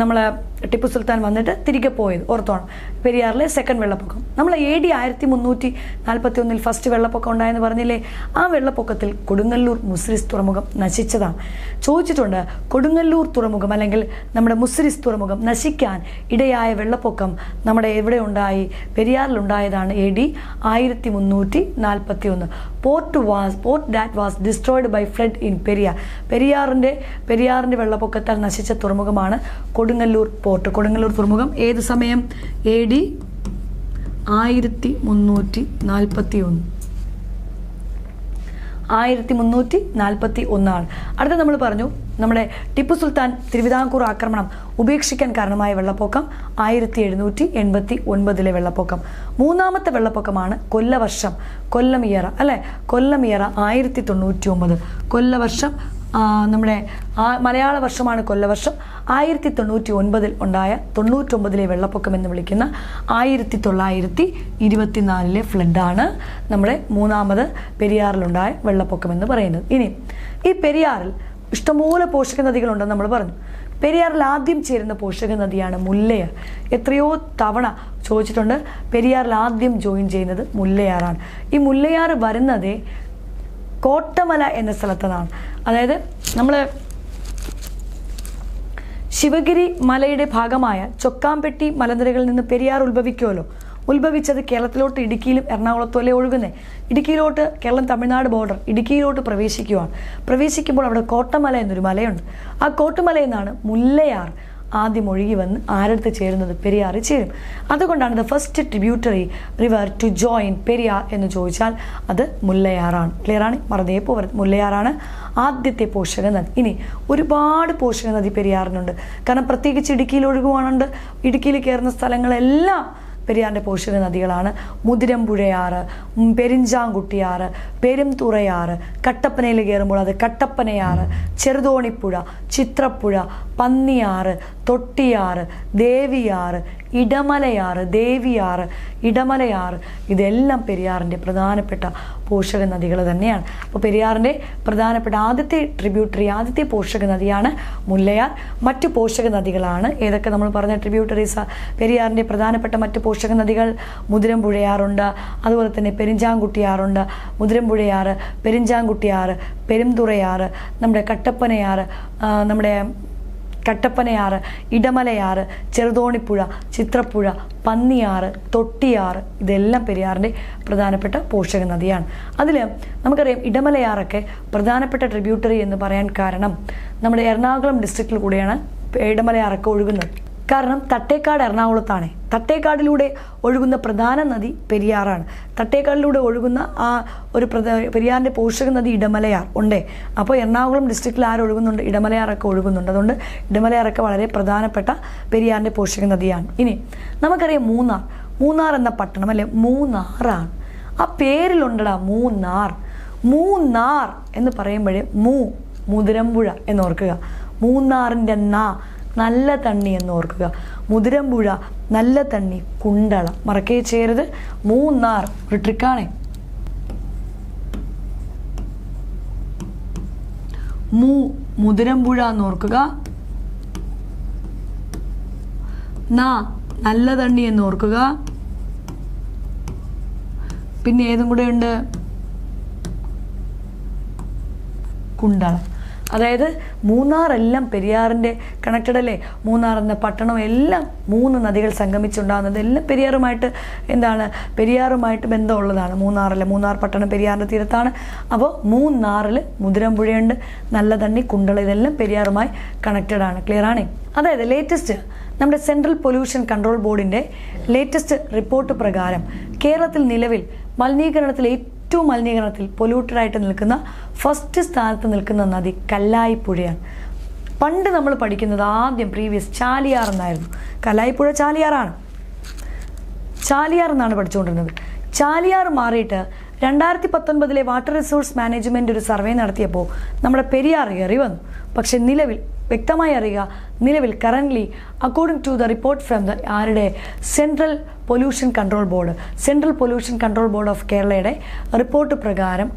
നമ്മളെ ടിപ്പു സുൽത്താൻ വന്നിട്ട് തിരികെ പോയത്, ഓർത്തോണം. പെരിയാറിലെ സെക്കൻഡ് വെള്ളപ്പൊക്കം. നമ്മൾ AD 1341 ഫസ്റ്റ് വെള്ളപ്പൊക്കം ഉണ്ടായെന്ന് പറഞ്ഞില്ലേ? ആ വെള്ളപ്പൊക്കത്തിൽ കൊടുങ്ങല്ലൂർ മുസിരിസ് തുറമുഖം നശിച്ചതാണ്. ചോദിച്ചിട്ടുണ്ട്, കൊടുങ്ങല്ലൂർ തുറമുഖം അല്ലെങ്കിൽ നമ്മുടെ മുസിരിസ് തുറമുഖം നശിക്കാൻ ഇടയായ വെള്ളപ്പൊക്കം നമ്മുടെ എവിടെ ഉണ്ടായി? പെരിയാറിലുണ്ടായതാണ്. AD 1341. Port that was destroyed by flood in Periyar. പെരിയാറിൻ്റെ വെള്ളപ്പൊക്കത്താൽ നശിച്ച തുറമുഖമാണ് കൊടുങ്ങല്ലൂർ പോർട്ട്. കൊടുങ്ങല്ലൂർ തുറമുഖം ഏത് സമയം? AD 1341. 1341. അടുത്ത നമ്മൾ പറഞ്ഞു നമ്മുടെ ടിപ്പു സുൽത്താൻ തിരുവിതാംകൂർ ആക്രമണം ഉപേക്ഷിക്കാൻ കാരണമായ വെള്ളപ്പൊക്കം 1789 വെള്ളപ്പൊക്കം. മൂന്നാമത്തെ വെള്ളപ്പൊക്കമാണ് കൊല്ലവർഷം, കൊല്ലം ഇയറ അല്ലേ? കൊല്ലം ഇയറ 1099. കൊല്ലവർഷം നമ്മുടെ മലയാള വർഷമാണ് കൊല്ലവർഷം. 1999 ഉണ്ടായ 99 വെള്ളപ്പൊക്കം എന്ന് വിളിക്കുന്ന 1924 ഫ്ലഡാണ് നമ്മുടെ മൂന്നാമത് പെരിയാറിലുണ്ടായ വെള്ളപ്പൊക്കം എന്ന് പറയുന്നത്. ഇനി ഈ പെരിയാറിൽ ഇഷ്ടംപോലെ പോഷക നദികളുണ്ടെന്ന് നമ്മൾ പറഞ്ഞു. പെരിയാറിൽ ആദ്യം ചേരുന്ന പോഷക നദിയാണ് മുല്ലയാർ. എത്രയോ തവണ ചോദിച്ചിട്ടുണ്ട്. പെരിയാറിൽ ആദ്യം ജോയിൻ ചെയ്യുന്നത് മുല്ലയാറാണ്. ഈ മുല്ലയാർ വരുന്നത് കോട്ടമല എന്ന സ്ഥലത്തു നിന്നാണ്. അതായത് നമ്മൾ ശിവഗിരി മലയുടെ ഭാഗമായ ചൊക്കാംപെട്ടി മലനിരകളിൽ നിന്ന് പെരിയാർ ഉത്ഭവിക്കുമല്ലോ. ഉത്ഭവിച്ചത് കേരളത്തിലോട്ട് ഇടുക്കിയിലും എറണാകുളത്തുമല്ലേ ഒഴുകുന്നത്. ഇടുക്കിയിലോട്ട് കേരളം തമിഴ്നാട് ബോർഡർ ഇടുക്കിയിലോട്ട് പ്രവേശിക്കുമ്പോൾ അവിടെ കോട്ടമല എന്നൊരു മലയുണ്ട്. ആ കോട്ടമലയിൽ നിന്നാണ് മുല്ലയാർ ആദ്യം ഒഴുകി വന്ന് ആരടുത്ത് ചേരുന്നത്? പെരിയാറിൽ ചേരും. അതുകൊണ്ടാണ് the first tributary river to join Periyar എന്ന് ചോദിച്ചാൽ അത് മുല്ലയാറാണ്. ക്ലിയറാണ്? മറന്നേ പോകരുത്. മുല്ലയാറാണ് ആദ്യത്തെ പോഷക നദി. ഇനി ഒരുപാട് പോഷക നദി പെരിയാറിനുണ്ട്. കാരണം പ്രത്യേകിച്ച് ഇടുക്കിയിൽ ഒഴുകുവാനുണ്ട്. ഇടുക്കിയിൽ കയറുന്ന സ്ഥലങ്ങളെല്ലാം പെരിയാറിൻ്റെ പോഷക നദികളാണ്. മുതിരമ്പുഴയാറ്, പെരിഞ്ചാംകുട്ടിയാറ്, പെരുംതുറയാറ്, കട്ടപ്പനയിൽ കയറുമ്പോൾ അത് കട്ടപ്പനയാറ്, ചെറുതോണിപ്പുഴ, ചിത്രപ്പുഴ, പന്നിയാറ്, തൊട്ടിയാറ്, ദേവിയാറ്, ഇടമലയാറ്, ഇതെല്ലാം പെരിയാറിൻ്റെ പ്രധാനപ്പെട്ട പോഷക നദികൾ തന്നെയാണ്. അപ്പോൾ പെരിയാറിൻ്റെ പ്രധാനപ്പെട്ട ആദ്യത്തെ ട്രിബ്യൂട്ടറി, ആദ്യത്തെ പോഷക നദിയാണ് മുല്ലയാർ. മറ്റു പോഷക നദികളാണ് ഏതൊക്കെ നമ്മൾ പറഞ്ഞ ട്രിബ്യൂട്ടറീസ്? പെരിയാറിൻ്റെ പ്രധാനപ്പെട്ട മറ്റ് പോഷക നദികൾ മുതിരമ്പുഴയാറുണ്ട്, അതുപോലെ തന്നെ പെരിഞ്ചാംകുട്ടിയാറുണ്ട്, മുതിരമ്പുഴയാറ്, പെരിഞ്ചാംകുട്ടിയാറ്, പെരുംതുറയാറ്, നമ്മുടെ കട്ടപ്പനയാറ്, ഇടമലയാറ്, ചെറുതോണിപ്പുഴ, ചിത്രപ്പുഴ, പന്നിയാറ്, തൊട്ടിയാറ്, ഇതെല്ലാം പെരിയാറിൻ്റെ പ്രധാനപ്പെട്ട പോഷക നദിയാണ്. അതിൽ നമുക്കറിയാം ഇടമലയാറൊക്കെ പ്രധാനപ്പെട്ട ട്രിബ്യൂട്ടറി എന്ന് പറയാൻ കാരണം നമ്മുടെ എറണാകുളം ഡിസ്ട്രിക്റ്റിൽ കൂടെയാണ് ഇടമലയാറൊക്കെ ഒഴുകുന്നത്. കാരണം തട്ടേക്കാട് എറണാകുളത്താണ്. തട്ടേക്കാടിലൂടെ ഒഴുകുന്ന പ്രധാന നദി പെരിയാറാണ്. തട്ടേക്കാടിലൂടെ ഒഴുകുന്ന ആ ഒരു പെരിയാറിൻ്റെ പോഷക നദി ഇടമലയാർ ഉണ്ടേ. അപ്പോൾ എറണാകുളം ഡിസ്ട്രിക്റ്റിൽ ഒഴുകുന്നുണ്ട്? ഇടമലയാറൊക്കെ ഒഴുകുന്നുണ്ട്. അതുകൊണ്ട് ഇടമലയാറൊക്കെ വളരെ പ്രധാനപ്പെട്ട പെരിയാറിൻ്റെ പോഷക നദിയാണ്. ഇനി നമുക്കറിയാം മൂന്നാർ എന്ന പട്ടണം അല്ലെ മൂന്നാറാണ്. ആ പേരിലുണ്ടടാ മൂന്നാർ എന്ന് പറയുമ്പോഴേ മുതിരമ്പുഴ എന്നോർക്കുക. മൂന്നാറിൻ്റെ നല്ല തണ്ണി എന്ന് ഓർക്കുക. മുതിരമ്പുഴ, നല്ല തണ്ണി, കുണ്ടള, മറക്കേ ചെയ്യരുത്. മൂന്നാർ ഒരു ട്രിക്കാണേ. മുതിരമ്പുഴ എന്ന് ഓർക്കുക. നല്ല തണ്ണി എന്ന് ഓർക്കുക. പിന്നെ ഏതും കൂടെ ഉണ്ട്? കുണ്ടള. അതായത് മൂന്നാറെല്ലാം പെരിയാറിൻ്റെ കണക്റ്റഡ് അല്ലേ? മൂന്നാർ എന്ന പട്ടണം എല്ലാം 3 നദികൾ സംഗമിച്ചുണ്ടാകുന്നത് എല്ലാം പെരിയാറുമായിട്ട് ബന്ധമുള്ളതാണ്. മൂന്നാർ പട്ടണം പെരിയാറിൻ്റെ തീരത്താണ്. അപ്പോൾ മൂന്നാറിൽ മുതിരമ്പുഴയുണ്ട്, നല്ല തണ്ണി, കുണ്ടള, ഇതെല്ലാം പെരിയാറുമായി കണക്റ്റഡ് ആണ്. ക്ലിയർ ആണ്? അതായത് ലേറ്റസ്റ്റ് നമ്മുടെ സെൻട്രൽ പൊല്യൂഷൻ കൺട്രോൾ ബോർഡിൻ്റെ ലേറ്റസ്റ്റ് റിപ്പോർട്ട് പ്രകാരം കേരളത്തിൽ നിലവിൽ മലിനീകരണത്തിൽ പൊല്യൂട്ടഡ് ആയിട്ട് നിൽക്കുന്ന ഫസ്റ്റ് സ്ഥാനത്ത് നിൽക്കുന്ന നദി കല്ലായിപ്പുഴയാണ്. പണ്ട് നമ്മൾ പഠിക്കുന്നത് ആദ്യം ചാലിയാർ എന്നായിരുന്നു. കല്ലായിപ്പുഴ ചാലിയാർ എന്നാണ് പഠിച്ചുകൊണ്ടിരുന്നത്. ചാലിയാർ മാറിയിട്ട് 2019 വാട്ടർ റിസോഴ്സ് മാനേജ്മെൻറ്റ് ഒരു സർവേ നടത്തിയപ്പോൾ നമ്മുടെ പെരിയാർ കയറി വന്നു. പക്ഷെ വ്യക്തമായി അറിയുക, നിലവിൽ currently according to the report from central pollution control board of കേരളയുടെ റിപ്പോർട്ട് പ്രകാരം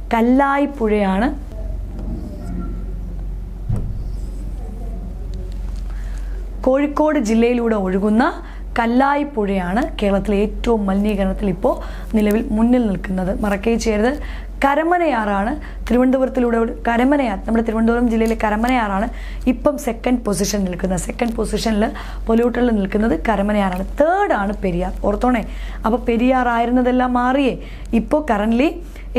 കല്ലായിപ്പുഴയാണ് കോഴിക്കോട് ജില്ലയിലൂടെ ഒഴുകുന്ന കല്ലായിപ്പുഴയാണ് കേരളത്തിലെ ഏറ്റവും മലിനീകരണത്തിൽ ഇപ്പോൾ നിലവിൽ മുന്നിൽ നിൽക്കുന്നത്. മറക്കേ ചെയ്യരുത്. കരമനയാറാണ് നമ്മുടെ തിരുവനന്തപുരം ജില്ലയിലെ കരമനയാറാണ് ഇപ്പം സെക്കൻഡ് പൊസിഷനിൽ പൊല്യൂട്ടറിൽ നിൽക്കുന്നത് കരമനയാറാണ്. തേർഡാണ് പെരിയാർ. ഓർത്തോണേ. അപ്പോൾ പെരിയാർ ആയിരുന്നതെല്ലാം മാറിയേ. ഇപ്പോൾ കറൻ്റ്ലി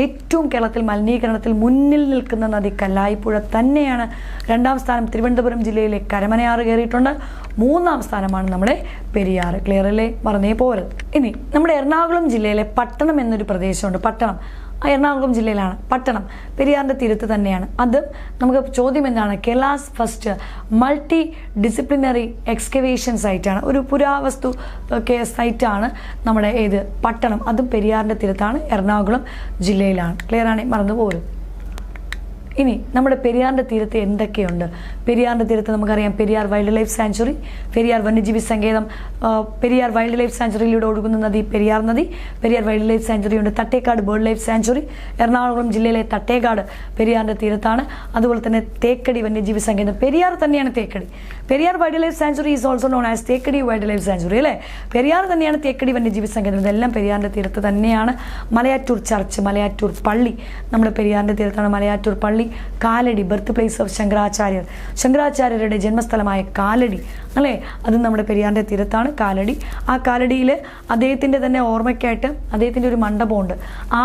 ഏറ്റവും കേരളത്തിൽ മലിനീകരണത്തിൽ മുന്നിൽ നിൽക്കുന്ന നദി കല്ലായിപ്പുഴ തന്നെയാണ്. 2ാം സ്ഥാനം തിരുവനന്തപുരം ജില്ലയിലെ കരമനയാറ് കയറിയിട്ടുണ്ട്. 3ാം സ്ഥാനമാണ് നമ്മുടെ പെരിയാർ. ക്ലിയർ അല്ലേ? മറന്നേ പോരുത്. ഇനി നമ്മുടെ എറണാകുളം ജില്ലയിലെ പട്ടണം എന്നൊരു പ്രദേശമുണ്ട്. പട്ടണം എറണാകുളം ജില്ലയിലാണ്. പട്ടണം പെരിയാറിൻ്റെ തീരത്ത് തന്നെയാണ്. അത് നമുക്ക് ചോദ്യം എന്താണ്? Kerala's first multi disciplinary excavation സൈറ്റാണ്. ഒരു പുരാവസ്തു സൈറ്റാണ് നമ്മുടെ പട്ടണം. അതും പെരിയാറിൻ്റെ തീരത്താണ്, എറണാകുളം ജില്ലയിലാണ്. ക്ലിയർ ആണ്? മറന്നു പോരും. ഇനി നമ്മുടെ പെരിയാറിൻ്റെ തീരത്ത് എന്തൊക്കെയുണ്ട്? പെരിയാറിൻ്റെ തീരത്ത് നമുക്കറിയാം Periyar wild life sanctuary, Periyar വന്യജീവി സങ്കേതം, പെരിയാർ വൈൽഡ് ലൈഫ് സാങ്ച്വറിയിലൂടെ ഒഴുകുന്ന നദി പെരിയാർ നദി, പെരിയാർ വൈൽഡ് ലൈഫ് സാങ്ച്വറി ഉണ്ട്, Thattekad bird life sanctuary Ernakulam ജില്ലയിലെ തട്ടേക്കാട് പെരിയാറിൻ്റെ തീരത്താണ്. അതുപോലെ തന്നെ തേക്കടി വന്യജീവി സങ്കേതം, പെരിയാർ തന്നെയാണ് Thekkady. Periyar wild life sanctuary is also known as Thekkady wild life sanctuary അല്ലേ. പെരിയാർ തന്നെയാണ് തേക്കടി വന്യജീവി സങ്കേതം. ഇതെല്ലാം പെരിയാറിൻ്റെ തീരത്ത് തന്നെയാണ്. മലയാറ്റൂർ ചർച്ച്, മലയാറ്റൂർ പള്ളി നമ്മുടെ പെരിയാറിൻ്റെ തീരത്താണ്. മലയാറ്റൂർ പള്ളി, കാലടി ബർത്ത് പ്ലേസ് ഓഫ് ശങ്കരാചാര്യർ, ശങ്കരാചാര്യരുടെ ജന്മസ്ഥലമായ കാലടി അല്ലേ, അത് നമ്മുടെ പെരിയാറിൻ്റെ തീരത്താണ് കാലടി. ആ കാലടിയിൽ അദ്ദേഹത്തിൻ്റെ തന്നെ ഓർമ്മയ്ക്കായിട്ട് അദ്ദേഹത്തിൻ്റെ ഒരു മണ്ഡപമുണ്ട്,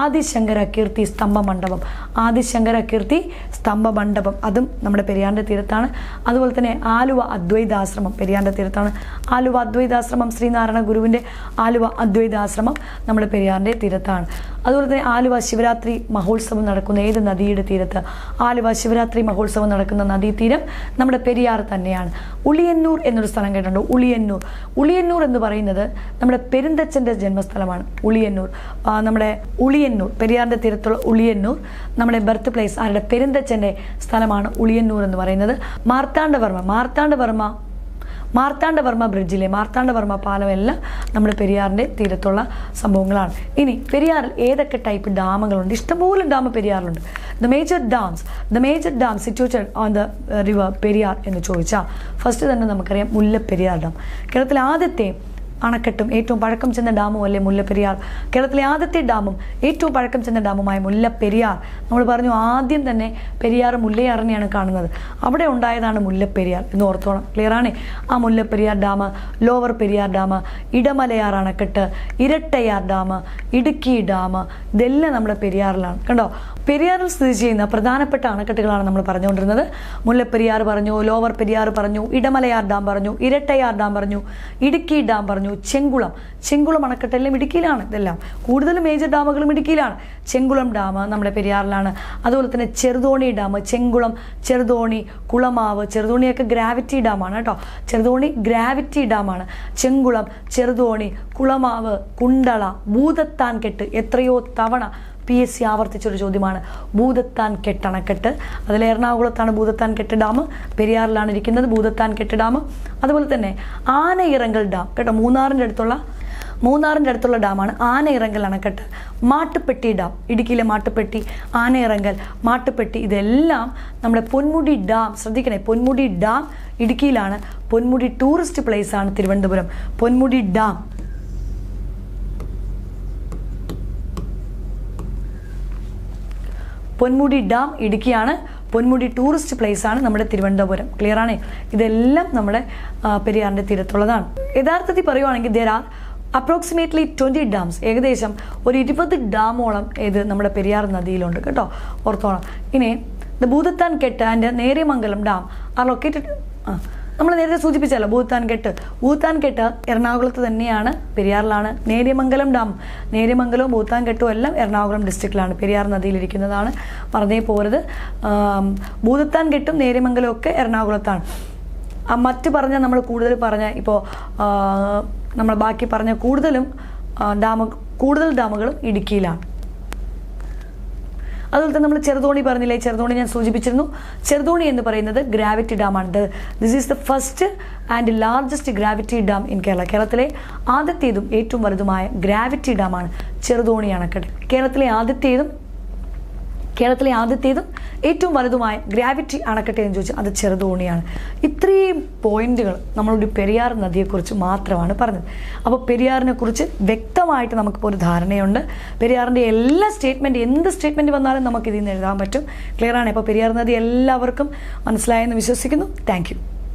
ആദിശങ്കര കീർത്തി സ്തംഭ മണ്ഡപം. ആദിശങ്കര കീർത്തി സ്തംഭ മണ്ഡപം അതും നമ്മുടെ പെരിയാറിൻ്റെ തീരത്താണ്. അതുപോലെ തന്നെ ആലുവ അദ്വൈതാശ്രമം പെരിയാറിൻ്റെ തീരത്താണ്. ആലുവ അദ്വൈതാശ്രമം ശ്രീനാരായണ ഗുരുവിൻ്റെ ആലുവ അദ്വൈതാശ്രമം നമ്മുടെ പെരിയാറിൻ്റെ തീരത്താണ്. അതുപോലെ തന്നെ ആലുവ ശിവരാത്രി മഹോത്സവം നടക്കുന്ന ഏത് നദിയുടെ തീരത്ത്? ആലുവ ശിവരാത്രി മഹോത്സവം നടക്കുന്ന നദീതീരം നമ്മുടെ പെരിയാർ തന്നെയാണ്. ഉളിയന്നൂർ എന്നൊരു സ്ഥലം കേട്ടിട്ടുണ്ടോ? ഉളിയന്നൂർ. ഉളിയന്നൂർ എന്ന് പറയുന്നത് നമ്മുടെ പെരുന്തച്ഛൻ്റെ ജന്മസ്ഥലമാണ്. ഉളിയന്നൂർ, നമ്മുടെ ഉളിയന്നൂർ പെരിയാറിൻ്റെ തീരത്തുള്ള ഉളിയന്നൂർ നമ്മുടെ ബർത്ത് പ്ലേസ് ആരുടെ? പെരുന്തച്ഛൻ്റെ സ്ഥലമാണ് ഉളിയന്നൂർ എന്ന് പറയുന്നത്. മാർത്താണ്ഡവർമ്മ ബ്രിഡ്ജിലെ മാർത്താണ്ഡവർമ്മ പാലം എല്ലാം നമ്മുടെ പെരിയാറിൻ്റെ തീരത്തുള്ള സംഭവങ്ങളാണ്. ഇനി പെരിയാറിൽ ഏതൊക്കെ ടൈപ്പ് ഡാമുകളുണ്ട്? ഇഷ്ടംപോലെ ഡാം പെരിയാറിലുണ്ട്. The major dam situated on the river Periyar എന്ന് ചോദിച്ചാൽ ഫസ്റ്റ് തന്നെ നമുക്കറിയാം മുല്ലപ്പെരിയാർ ഡാം. കേരളത്തിലെ ആദ്യത്തെ അണക്കെട്ടും ഏറ്റവും പഴക്കം ചെന്ന ഡാമും അല്ലേ മുല്ലപ്പെരിയാർ. കേരളത്തിലെ ആദ്യത്തെ ഡാമും ഏറ്റവും പഴക്കം ചെന്ന ഡാമുമായ മുല്ലപ്പെരിയാർ. നമ്മൾ പറഞ്ഞു ആദ്യം തന്നെ പെരിയാർ മുല്ലയാറിനെയാണ് കാണുന്നത്, അവിടെ ഉണ്ടായതാണ് മുല്ലപ്പെരിയാർ എന്ന് ഓർത്തോണം. ക്ലിയറാണേ? ആ Mullaperiyar dam, lower Periyar dam, Idamalayar അണക്കെട്ട്, ഇരട്ടയാർ ഡാം, ഇടുക്കി ഡാം, ഇതെല്ലാം നമ്മുടെ പെരിയാറിലാണ്. കണ്ടോ? പെരിയാറിൽ സ്ഥിതി ചെയ്യുന്ന പ്രധാനപ്പെട്ട അണക്കെട്ടുകളാണ് നമ്മൾ പറഞ്ഞുകൊണ്ടിരുന്നത്. മുല്ലപ്പെരിയാർ പറഞ്ഞു, ലോവർ പെരിയാർ പറഞ്ഞു, ഇടമലയാർ ഡാം പറഞ്ഞു, ഇരട്ടയാർ ഡാം പറഞ്ഞു, ഇടുക്കി ഡാം പറഞ്ഞു, ചെങ്കുളം അണക്കെട്ടെല്ലാം ഇടുക്കിയിലാണ്. ഇതെല്ലാം കൂടുതലും മേജർ ഡാമുകളും ഇടുക്കിയിലാണ്. ചെങ്കുളം ഡാം നമ്മുടെ പെരിയാറിലാണ്. അതുപോലെ തന്നെ ചെറുതോണി ഡാം, ചെങ്കുളം, ചെറുതോണി, കുളമാവ്. ചെറുതോണിയൊക്കെ ഗ്രാവിറ്റി ഡാമാണ് കേട്ടോ. ചെറുതോണി ഗ്രാവിറ്റി ഡാമാണ്. ചെങ്കുളം, ചെറുതോണി, കുളമാവ്, കുണ്ടള, ഭൂതത്താൻ കെട്ട്. എത്രയോ തവണ PSC ആവർത്തിച്ചൊരു ചോദ്യമാണ് ഭൂതത്താൻ കെട്ട് അണക്കെട്ട്. അതിൽ എറണാകുളത്താണ് ഭൂതത്താൻ കെട്ട് ഡാം, പെരിയാറിലാണ് ഇരിക്കുന്നത് ഭൂതത്താൻ കെട്ട് ഡാം. അതുപോലെ തന്നെ ആനയിറങ്കൽ ഡാം കേട്ടോ, മൂന്നാറിൻ്റെ അടുത്തുള്ള ഡാമാണ് ആനയിറങ്കൽ അണക്കെട്ട്. മാട്ടുപ്പെട്ടി ഡാം, ഇടുക്കിയിലെ മാട്ടുപ്പെട്ടി, ആനയിറങ്കൽ, മാട്ടുപ്പെട്ടി, ഇതെല്ലാം നമ്മുടെ പൊന്മുടി ഡാം. ശ്രദ്ധിക്കണേ, പൊന്മുടി ഡാം ഇടുക്കിയിലാണ്. പൊന്മുടി ടൂറിസ്റ്റ് പ്ലേസ് ആണ് തിരുവനന്തപുരം. പൊന്മുടി ഡാം ഇടുക്കിയാണ്. പൊന്മുടി ടൂറിസ്റ്റ് പ്ലേസ് ആണ് നമ്മുടെ തിരുവനന്തപുരം. ക്ലിയർ ആണ്? ഇതെല്ലാം നമ്മുടെ പെരിയാറിൻ്റെ തീരത്തുള്ളതാണ്. യഥാർത്ഥത്തിൽ പറയുവാണെങ്കിൽ there are approximately 20 ഡാംസ്, ഏകദേശം ഒരു 20 ഡാമോളം ഇത് നമ്മുടെ പെരിയാർ നദിയിലുണ്ട് കേട്ടോ, ഓർത്തോണം. ഇനി ദ ഭൂതത്താൻ കെട്ട് and Neriamangalam dam are located. നമ്മൾ നേരത്തെ സൂചിപ്പിച്ചല്ലോ ഭൂതത്താൻ കെട്ട് എറണാകുളത്ത് തന്നെയാണ്, പെരിയാറിലാണ്. നേര്യമംഗലം ഡാം, നേര്യമംഗലവും ഭൂതത്താൻ കെട്ടും എല്ലാം എറണാകുളം ഡിസ്ട്രിക്റ്റിലാണ്, പെരിയാർ നദിയിലിരിക്കുന്നതാണ്. പറഞ്ഞേ പോരുത്. ഭൂതത്താൻ കെട്ടും നേര്യമംഗലവും ഒക്കെ എറണാകുളത്താണ്. മറ്റ് പറഞ്ഞ നമ്മൾ കൂടുതൽ പറഞ്ഞ ഇപ്പോൾ നമ്മൾ ബാക്കി പറഞ്ഞ കൂടുതൽ ഡാമുകളും ഇടുക്കിയിലാണ്. അതുപോലെ തന്നെ നമ്മൾ ചെറുതോണി പറഞ്ഞില്ലേ, ചെറുതോണി ഞാൻ സൂചിപ്പിച്ചിരുന്നു. ചെറുതോണി എന്ന് പറയുന്നത് ഗ്രാവിറ്റി ഡാമാണ്. This is the first and largest gravity dam in Kerala. കേരളത്തിലെ ആദ്യത്തേതും ഏറ്റവും വലുതുമായ ഗ്രാവിറ്റി ഡാമാണ് ചെറുതോണി അണക്കെട്ട്. കേരളത്തിലെ ആദ്യത്തേതും ഏറ്റവും വലുതുമായ ഗ്രാവിറ്റി അണക്കെട്ട് എന്ന് ചോദിച്ചാൽ അത് ചെറുതോണിയാണ്. ഇത്രയും പോയിന്റുകൾ നമ്മളൊരു പെരിയാർ നദിയെക്കുറിച്ച് മാത്രമാണ് പറഞ്ഞത്. അപ്പോൾ പെരിയാറിനെ കുറിച്ച് വ്യക്തമായിട്ട് നമുക്കിപ്പോൾ ഒരു ധാരണയുണ്ട്. പെരിയാറിൻ്റെ എല്ലാ എന്ത് സ്റ്റേറ്റ്മെൻറ്റ് വന്നാലും നമുക്ക് ഇതിൽ നിന്ന് എഴുതാൻ പറ്റും. ക്ലിയർ ആണ്? അപ്പോൾ പെരിയാർ നദി എല്ലാവർക്കും മനസ്സിലായെന്ന് വിശ്വസിക്കുന്നു. Thank you.